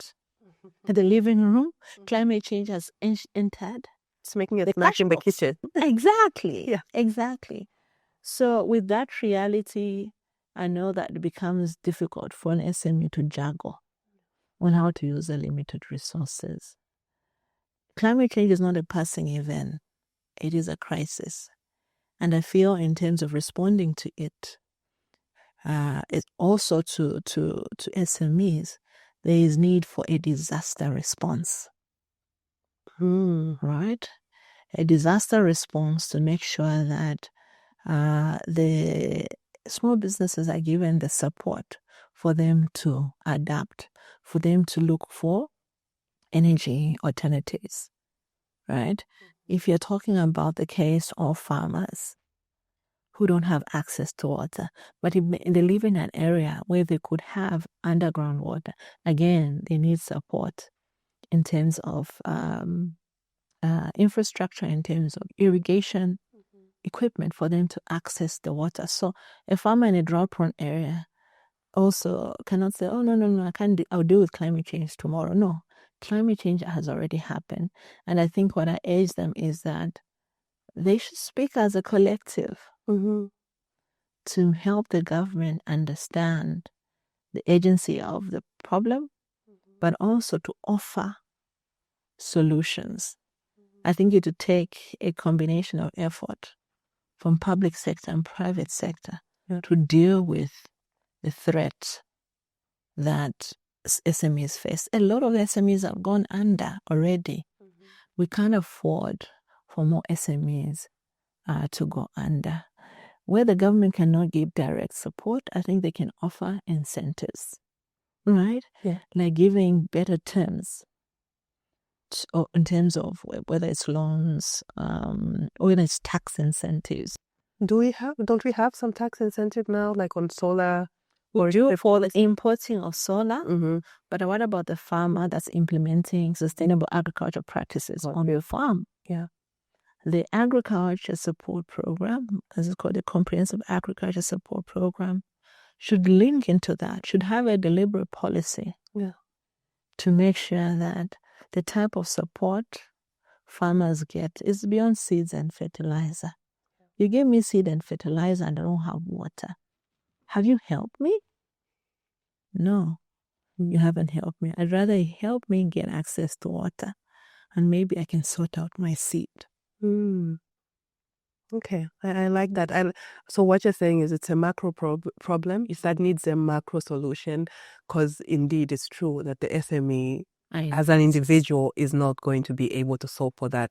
Speaker 2: the living room. Climate change has entered.
Speaker 1: It's making a splash in the kitchen.
Speaker 2: Exactly.
Speaker 1: Yeah.
Speaker 2: Exactly. So with that reality, I know that it becomes difficult for an SME to juggle on how to use the limited resources. Climate change is not a passing event. It is a crisis. And I feel in terms of responding to it, it's also to SMEs, there is need for a disaster response. Right? A disaster response to make sure that the small businesses are given the support for them to adapt, for them to look for energy alternatives, right? If you're talking about the case of farmers who don't have access to water, but if they live in an area where they could have underground water, again, they need support in terms of infrastructure, in terms of irrigation equipment for them to access the water. So a farmer in a drought-prone area also cannot say, oh, no, I'll deal with climate change tomorrow. No, climate change has already happened. And I think what I urge them is that they should speak as a collective to help the government understand the agency of the problem, but also to offer solutions. I think it would take a combination of effort from public sector and private sector to deal with the threat that SMEs face. A lot of SMEs have gone under already. We can't afford for more SMEs to go under. Where the government cannot give direct support, I think they can offer incentives, right?
Speaker 1: Yeah.
Speaker 2: Like giving better terms in terms of whether it's loans or whether it's tax incentives.
Speaker 1: Don't we have some tax incentive now, like on solar?
Speaker 2: Or for the importing of solar, but what about the farmer that's implementing sustainable agriculture practices on their farm?
Speaker 1: Yeah.
Speaker 2: The agriculture support program, as it's called, the comprehensive agriculture support program, should link into that, should have a deliberate policy to make sure that the type of support farmers get is beyond seeds and fertilizer. You give me seed and fertilizer and I don't have water. Have you helped me? No, you haven't helped me. I'd rather you help me get access to water and maybe I can sort out my seed.
Speaker 1: Okay, I like that. So what you're saying is it's a macro problem that needs a macro solution, because indeed it's true that the SME as an individual is not going to be able to solve for that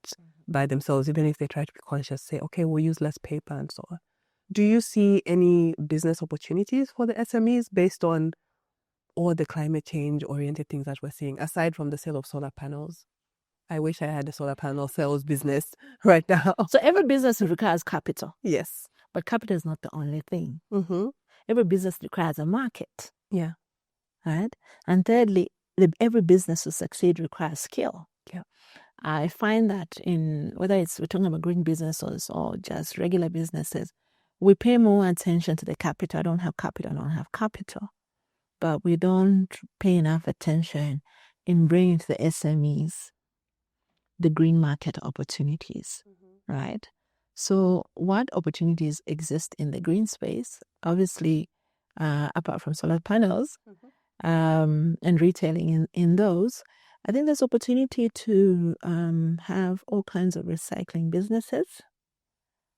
Speaker 1: by themselves, even if they try to be conscious, say, okay, we'll use less paper and so on. Do you see any business opportunities for the SMEs based on all the climate change oriented things that we're seeing, aside from the sale of solar panels I wish I had a solar panel sales business right now.
Speaker 2: So every business requires capital.
Speaker 1: Yes.
Speaker 2: But capital is not the only thing.
Speaker 1: Mm-hmm.
Speaker 2: Every business requires a market.
Speaker 1: Yeah.
Speaker 2: Right? And thirdly, every business to succeed requires skill.
Speaker 1: Yeah.
Speaker 2: I find that in whether we're talking about green businesses or just regular businesses, we pay more attention to the capital. I don't have capital. But we don't pay enough attention in bringing to the SMEs the green market opportunities, right? So what opportunities exist in the green space? Obviously, apart from solar panels and retailing in those, I think there's opportunity to have all kinds of recycling businesses,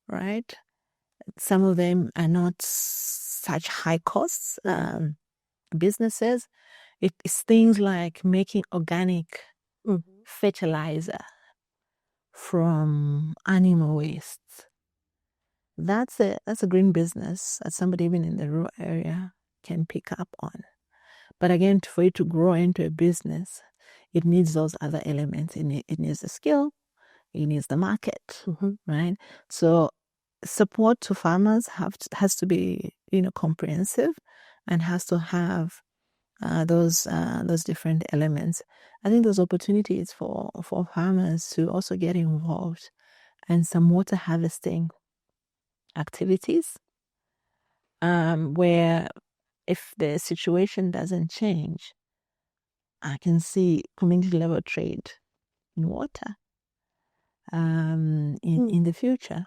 Speaker 2: right? Some of them are not such high costs businesses. It's things like making organic fertilizer from animal waste. That's a green business that somebody even in the rural area can pick up on. But again, for it to grow into a business, it needs those other elements. It needs the skill, it needs the market, right? So support to farmers has to be comprehensive and has to have those different elements. I think there's opportunities for farmers to also get involved in some water harvesting activities, where if the situation doesn't change, I can see community level trade in water in the future.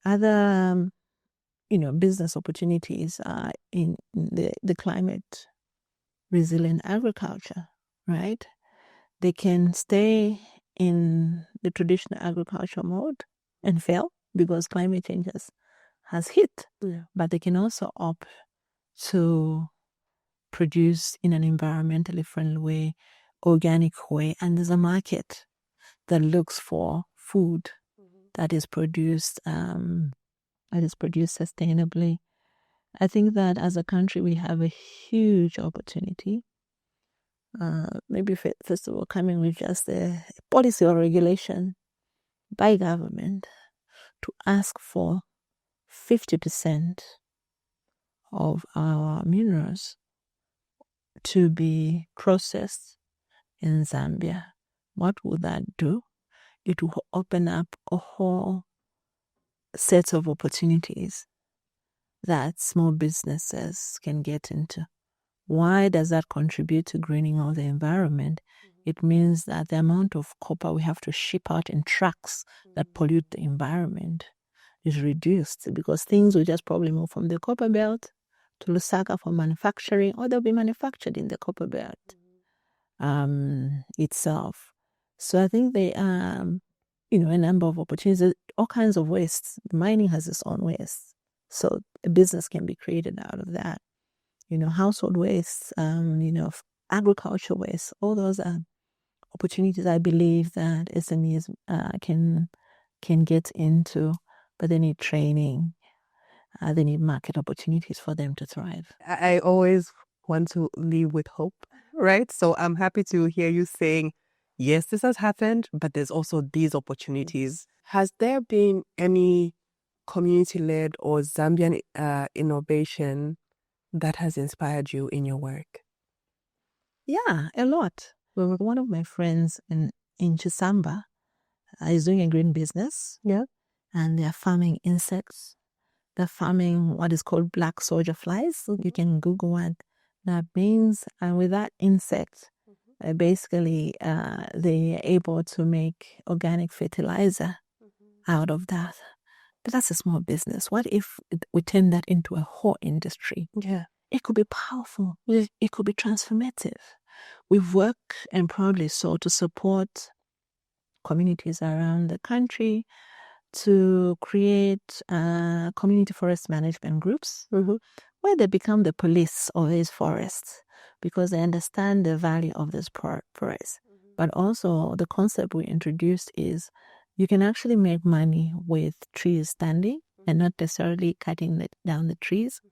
Speaker 2: Other business opportunities are in the climate resilient agriculture, right? They can stay in the traditional agriculture mode and fail because climate change has hit. Yeah. But they can also opt to produce in an environmentally friendly way, organic way, and there's a market that looks for food that is produced sustainably. I think that as a country we have a huge opportunity. Maybe first of all, coming with just a policy or regulation by government to ask for 50% of our minerals to be processed in Zambia. What would that do? It will open up a whole set of opportunities that small businesses can get into. Why does that contribute to greening of the environment? It means that the amount of copper we have to ship out in trucks that pollute the environment is reduced because things will just probably move from the copper belt to Lusaka for manufacturing, or they'll be manufactured in the copper belt itself. So I think there are, a number of opportunities, all kinds of wastes. Mining has its own waste. So a business can be created out of that. Household waste, agriculture waste, all those are opportunities I believe that SMEs can get into, but they need training. They need market opportunities for them to thrive.
Speaker 1: I always want to leave with hope, right? So I'm happy to hear you saying, yes, this has happened, but there's also these opportunities. Has there been any community-led or Zambian innovation that has inspired you in your work?
Speaker 2: Yeah, a lot. One of my friends in Chisamba is doing a green business. Yeah. And they're farming insects. They're farming what is called black soldier flies. You can Google what that means. And with that insect, basically they're able to make organic fertilizer out of that. But that's a small business. What if we turn that into a whole industry? Yeah. It could be powerful. It could be transformative. We've worked, and proudly so, to support communities around the country to create community forest management groups where they become the police of these forests because they understand the value of this forest. But also the concept we introduced is you can actually make money with trees standing and not necessarily cutting down the trees.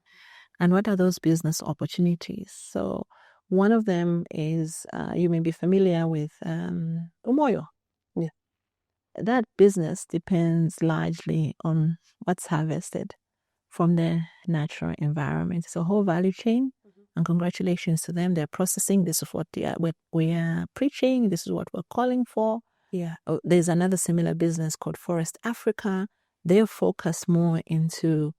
Speaker 2: And what are those business opportunities? So one of them is, you may be familiar with umoyo. that business depends largely on what's harvested from the natural environment. It's a whole value chain, and congratulations to them. They're processing. This is what we are preaching. This is what we're calling for.
Speaker 1: Yeah.
Speaker 2: There's another similar business called Forest Africa. They're focused more into,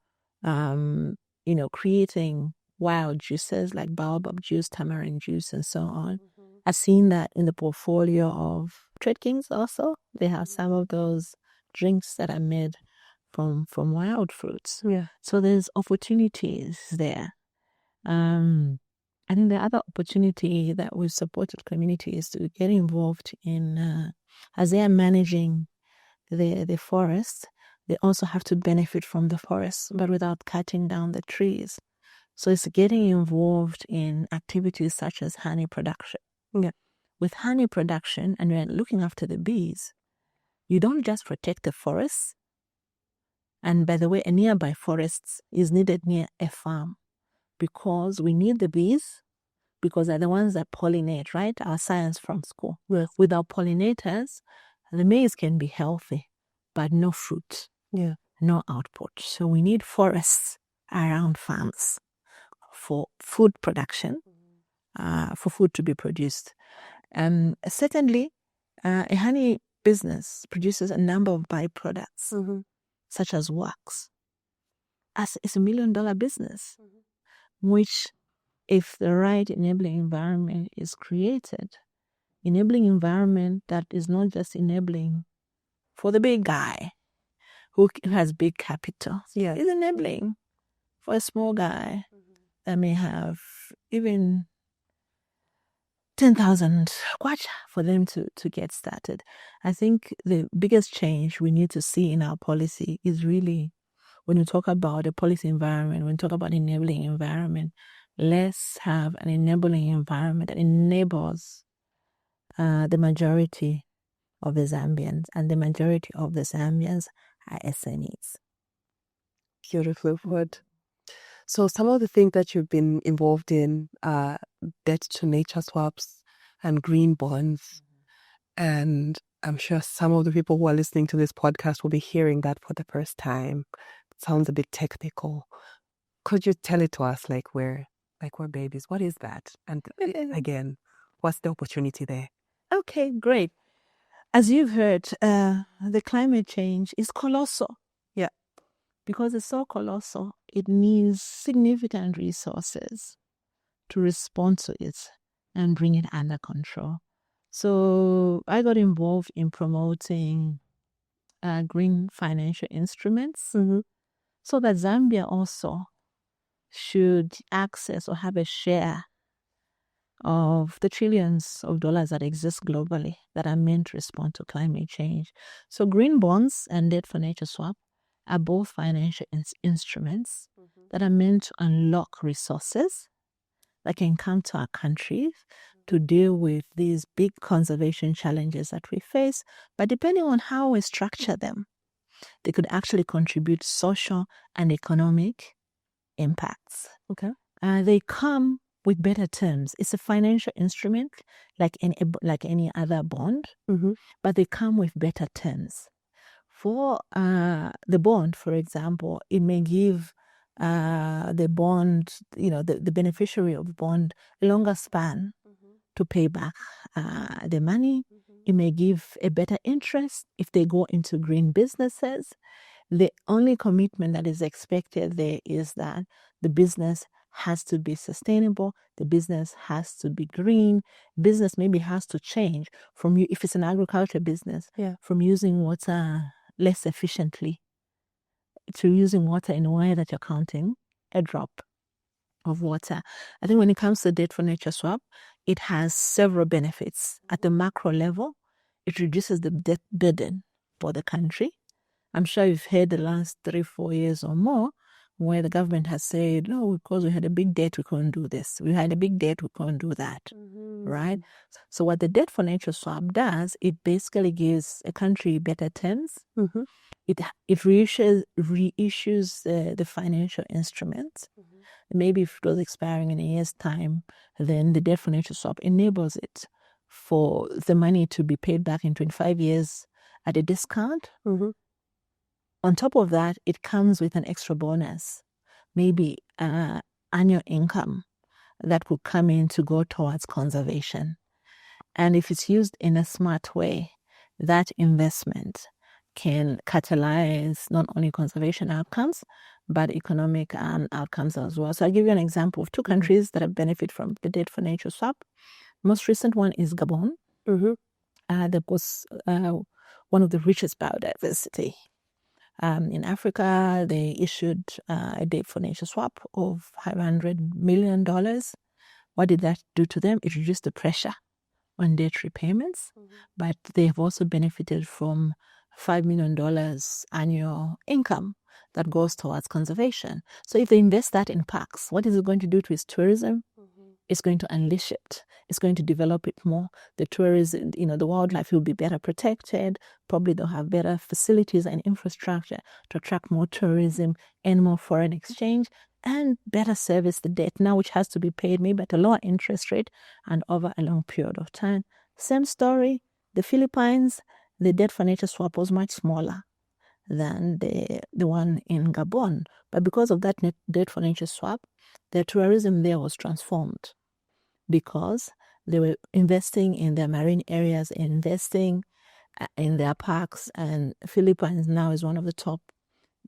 Speaker 2: creating wild juices like baobab juice, tamarind juice, and so on. I've seen that in the portfolio of Trade Kings also. They have some of those drinks that are made from wild fruits.
Speaker 1: Yeah.
Speaker 2: So there's opportunities there. I think the other opportunity that we've supported communities to get involved in, as they are managing the forest, they also have to benefit from the forest, but without cutting down the trees. So it's getting involved in activities such as honey production.
Speaker 1: Yeah.
Speaker 2: With honey production, and we're looking after the bees, you don't just protect the forests. And by the way, a nearby forest is needed near a farm because we need the bees because they're the ones that pollinate, right? Our science from school.
Speaker 1: Yes.
Speaker 2: Without pollinators, the maize can be healthy, but no fruit,
Speaker 1: Yeah.
Speaker 2: no output. So we need forests around farms for food production, for food to be produced. Secondly, a honey business produces a number of byproducts, such as wax. It's $1 million business, which, if the right enabling environment is created, enabling environment that is not just enabling for the big guy who has big capital,
Speaker 1: Yeah.
Speaker 2: is enabling for a small guy that may have even 10,000 kwacha for them to get started. I think the biggest change we need to see in our policy is really, when you talk about a policy environment, when you talk about enabling environment, let's have an enabling environment that enables the majority of the Zambians, and the majority of the Zambians are SMEs.
Speaker 1: Beautifully put. So some of the things that you've been involved in are debt to nature swaps and green bonds. And I'm sure some of the people who are listening to this podcast will be hearing that for the first time. It sounds a bit technical. Could you tell it to us like we're babies? What is that? And again, what's the opportunity there?
Speaker 2: Okay, great. As you've heard, the climate change is colossal.
Speaker 1: Yeah.
Speaker 2: Because it's so colossal, it needs significant resources to respond to it and bring it under control. So I got involved in promoting green financial instruments so that Zambia also should access or have a share of the trillions of dollars that exist globally that are meant to respond to climate change. So green bonds and debt for nature swap are both financial instruments that are meant to unlock resources that can come to our countries to deal with these big conservation challenges that we face. But depending on how we structure them, they could actually contribute social and economic impacts.
Speaker 1: Okay.
Speaker 2: They come with better terms. It's a financial instrument like any other bond, but they come with better terms. For the bond, for example, it may give the bond, the beneficiary of the bond, a longer span to pay back the money. It may give a better interest if they go into green businesses. The only commitment that is expected there is that the business has to be sustainable. The business has to be green. Business maybe has to change from if it's an agriculture business, from using water less efficiently to using water in a way that you're counting a drop of water. I think when it comes to debt for nature swap, it has several benefits. At the macro level, it reduces the debt burden for the country. I'm sure you've heard the last 3-4 years or more where the government has said, no, because we had a big debt, we couldn't do this. We had a big debt, we couldn't do that, right? So what the debt for nature swap does, it basically gives a country better terms. It reissues the financial instruments. Maybe if it was expiring in a year's time, then the debt for nature swap enables it for the money to be paid back in 25 years at a discount.
Speaker 1: Mm-hmm.
Speaker 2: On top of that, it comes with an extra bonus, maybe annual income that will come in to go towards conservation. And if it's used in a smart way, that investment can catalyze not only conservation outcomes, but economic outcomes as well. So I'll give you an example of two countries that have benefited from the Debt for Nature swap. Most recent one is Gabon. That was one of the richest biodiversity. In Africa, they issued a Debt for Nature swap of $500 million. What did that do to them? It reduced the pressure on debt repayments, but they have also benefited from $5 million annual income that goes towards conservation. So if they invest that in parks, what is it going to do to its tourism? It's going to unleash it. It's going to develop it more. The tourism, the wildlife will be better protected. Probably they'll have better facilities and infrastructure to attract more tourism and more foreign exchange and better service the debt now, which has to be paid maybe at a lower interest rate and over a long period of time. Same story, the Philippines, the Debt for Nature swap was much smaller than the one in Gabon. But because of that Debt for Nature swap, the tourism there was transformed because they were investing in their marine areas, investing in their parks, and Philippines now is one of the top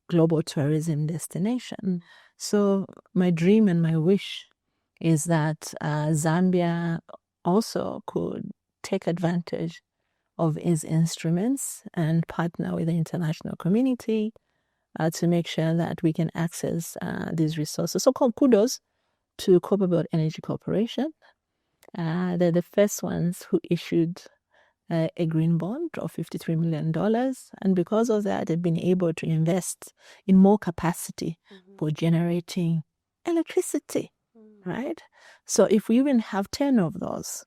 Speaker 2: global tourism destination. So my dream and my wish is that Zambia also could take advantage of its instruments and partner with the international community to make sure that we can access these resources. So called kudos to Copper Energy Corporation. They're the first ones who issued a green bond of $53 million. And because of that, they've been able to invest in more capacity for generating electricity, right? So if we even have 10 of those,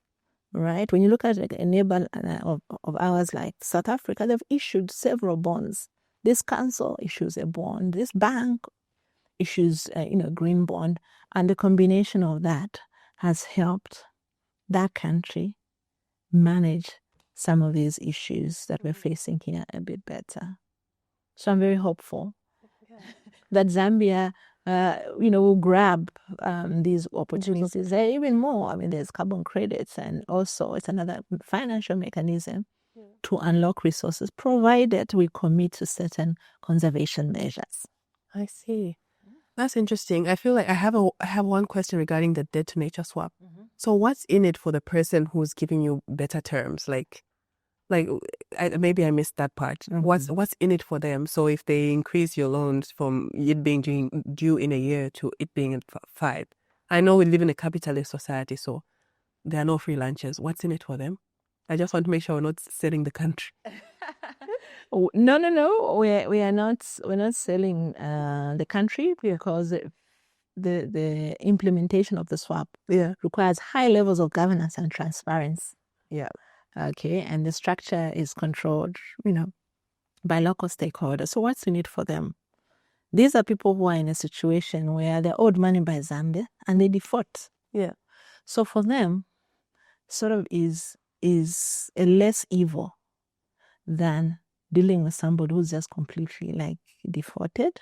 Speaker 2: right? When you look at a neighbor of ours like South Africa, they've issued several bonds. This council issues a bond. This bank issues a green bond. And the combination of that has helped that country manage some of these issues that we're facing here a bit better. So I'm very hopeful that Zambia, will grab these opportunities. Even more, there's carbon credits, and also it's another financial mechanism to unlock resources, provided we commit to certain conservation measures.
Speaker 1: I see. That's interesting. I feel like I have one question regarding the Debt to Nature swap. So what's in it for the person who's giving you better terms? Like maybe I missed that part. What's in it for them? So if they increase your loans from it being due in a year to it being in 5, I know we live in a capitalist society, so there are no free lunches. What's in it for them? I just want to make sure we're not selling the country.
Speaker 2: No. We are not. We're not selling the country because the implementation of the swap requires high levels of governance and transparency.
Speaker 1: Yeah.
Speaker 2: Okay, and the structure is controlled, by local stakeholders. So what's in it for them? These are people who are in a situation where they're owed money by Zambia and they default.
Speaker 1: Yeah.
Speaker 2: So for them, sort of is a less evil than dealing with somebody who's just completely defaulted.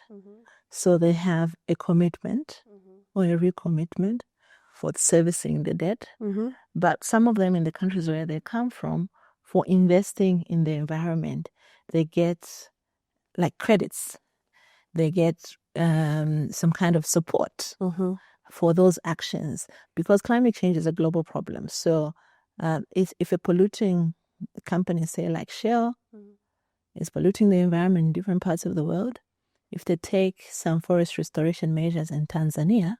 Speaker 2: So they have a commitment or a recommitment for servicing the debt. But some of them in the countries where they come from, for investing in the environment, they get credits. They get some kind of support for those actions, because climate change is a global problem. So if a polluting company, say like Shell, is polluting the environment in different parts of the world, if they take some forest restoration measures in Tanzania,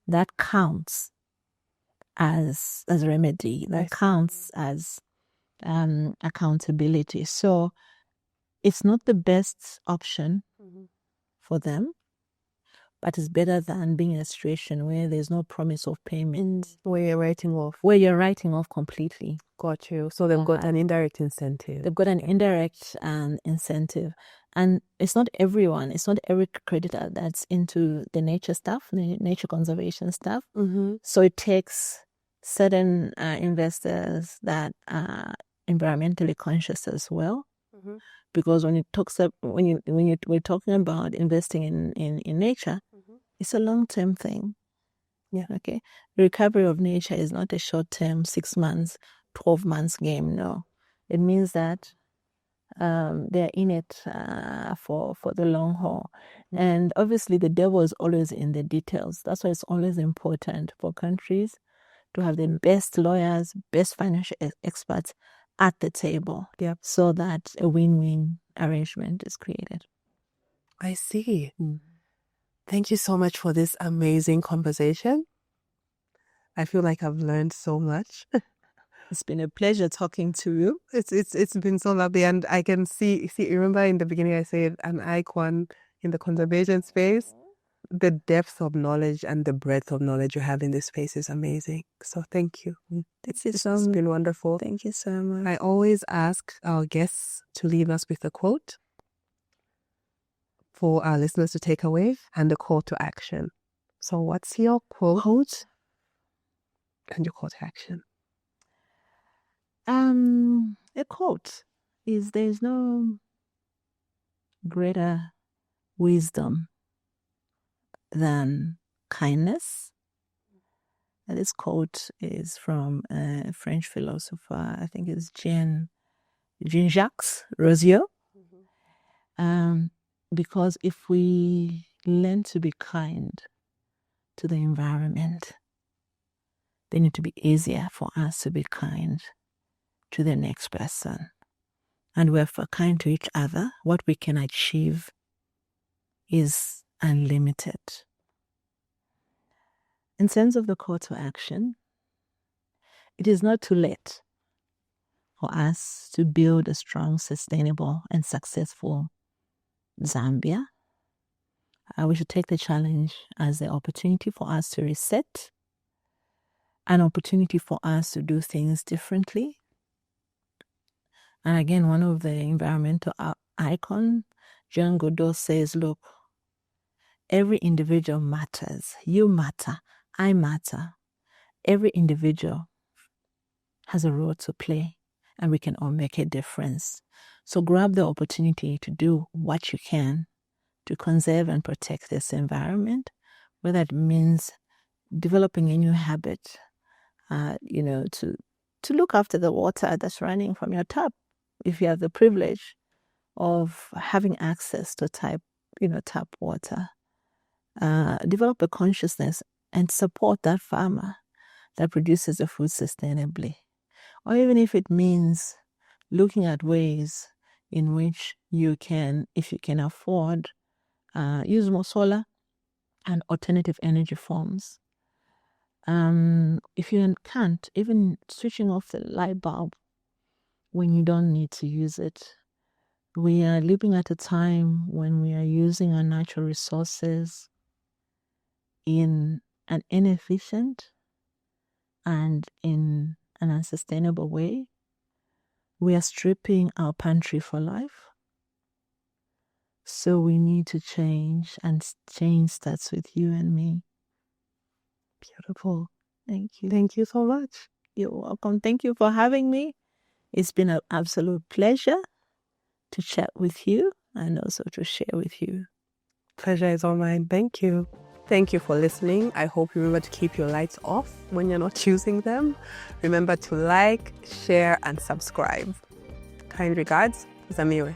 Speaker 2: that counts as a remedy. That counts as accountability. So it's not the best option for them, but it's better than being in a situation where there's no promise of payment.
Speaker 1: Where you're writing off.
Speaker 2: Where you're writing off completely.
Speaker 1: Got you. So they've got an indirect incentive.
Speaker 2: They've got an indirect incentive. And it's not everyone, it's not every creditor that's into the nature stuff, the nature conservation stuff. So it takes certain investors that are environmentally conscious as well, Because when we're talking about investing in nature, it's a long-term thing.
Speaker 1: Yeah.
Speaker 2: Okay. The recovery of nature is not a short-term 6 months, 12 months game. No, it means that they're in it for the long haul. And obviously the devil is always in the details. That's why it's always important for countries to have the best lawyers, best financial experts at the table, so that a win-win arrangement is created.
Speaker 1: I see. Thank you so much for this amazing conversation. I feel like I've learned so much.
Speaker 2: It's been a pleasure talking to you.
Speaker 1: It's been so lovely, and I can see. Remember in the beginning I said an icon in the conservation space. The depth of knowledge and the breadth of knowledge you have in this space is amazing. So thank you. It's been wonderful.
Speaker 2: Thank you so much.
Speaker 1: I always ask our guests to leave us with a quote for our listeners to take away and a call to action. So what's your quote and your call to action?
Speaker 2: A quote is, there's no greater wisdom than kindness. And this quote is from a French philosopher, I think it's Jean-Jacques Rousseau. Because if we learn to be kind to the environment, then it will be easier for us to be kind to the next person. And we're kind to each other, what we can achieve is unlimited. In terms of the call to action, it is not too late for us to build a strong, sustainable, and successful Zambia. We should take the challenge as the opportunity for us to reset, an opportunity for us to do things differently. And again, one of the environmental icons, John Godot, says, look, every individual matters. You matter. I matter. Every individual has a role to play, and we can all make a difference. So grab the opportunity to do what you can to conserve and protect this environment, whether it means developing a new habit, to look after the water that's running from your tap. If you have the privilege of having access to tap water, develop a consciousness and support that farmer that produces the food sustainably. Or even if it means looking at ways in which you can, if you can afford, use more solar and alternative energy forms. If you can't, even switching off the light bulb when you don't need to use it. We are living at a time when we are using our natural resources in an inefficient and in an unsustainable way. We are stripping our pantry for life. So we need to change, and change starts with you and me.
Speaker 1: Beautiful.
Speaker 2: Thank you.
Speaker 1: Thank you so much.
Speaker 2: You're welcome. Thank you for having me. It's been an absolute pleasure to chat with you and also to share with you.
Speaker 1: Pleasure is all mine. Thank you. Thank you for listening. I hope you remember to keep your lights off when you're not using them. Remember to like, share, and subscribe. Kind regards, Zamiwe.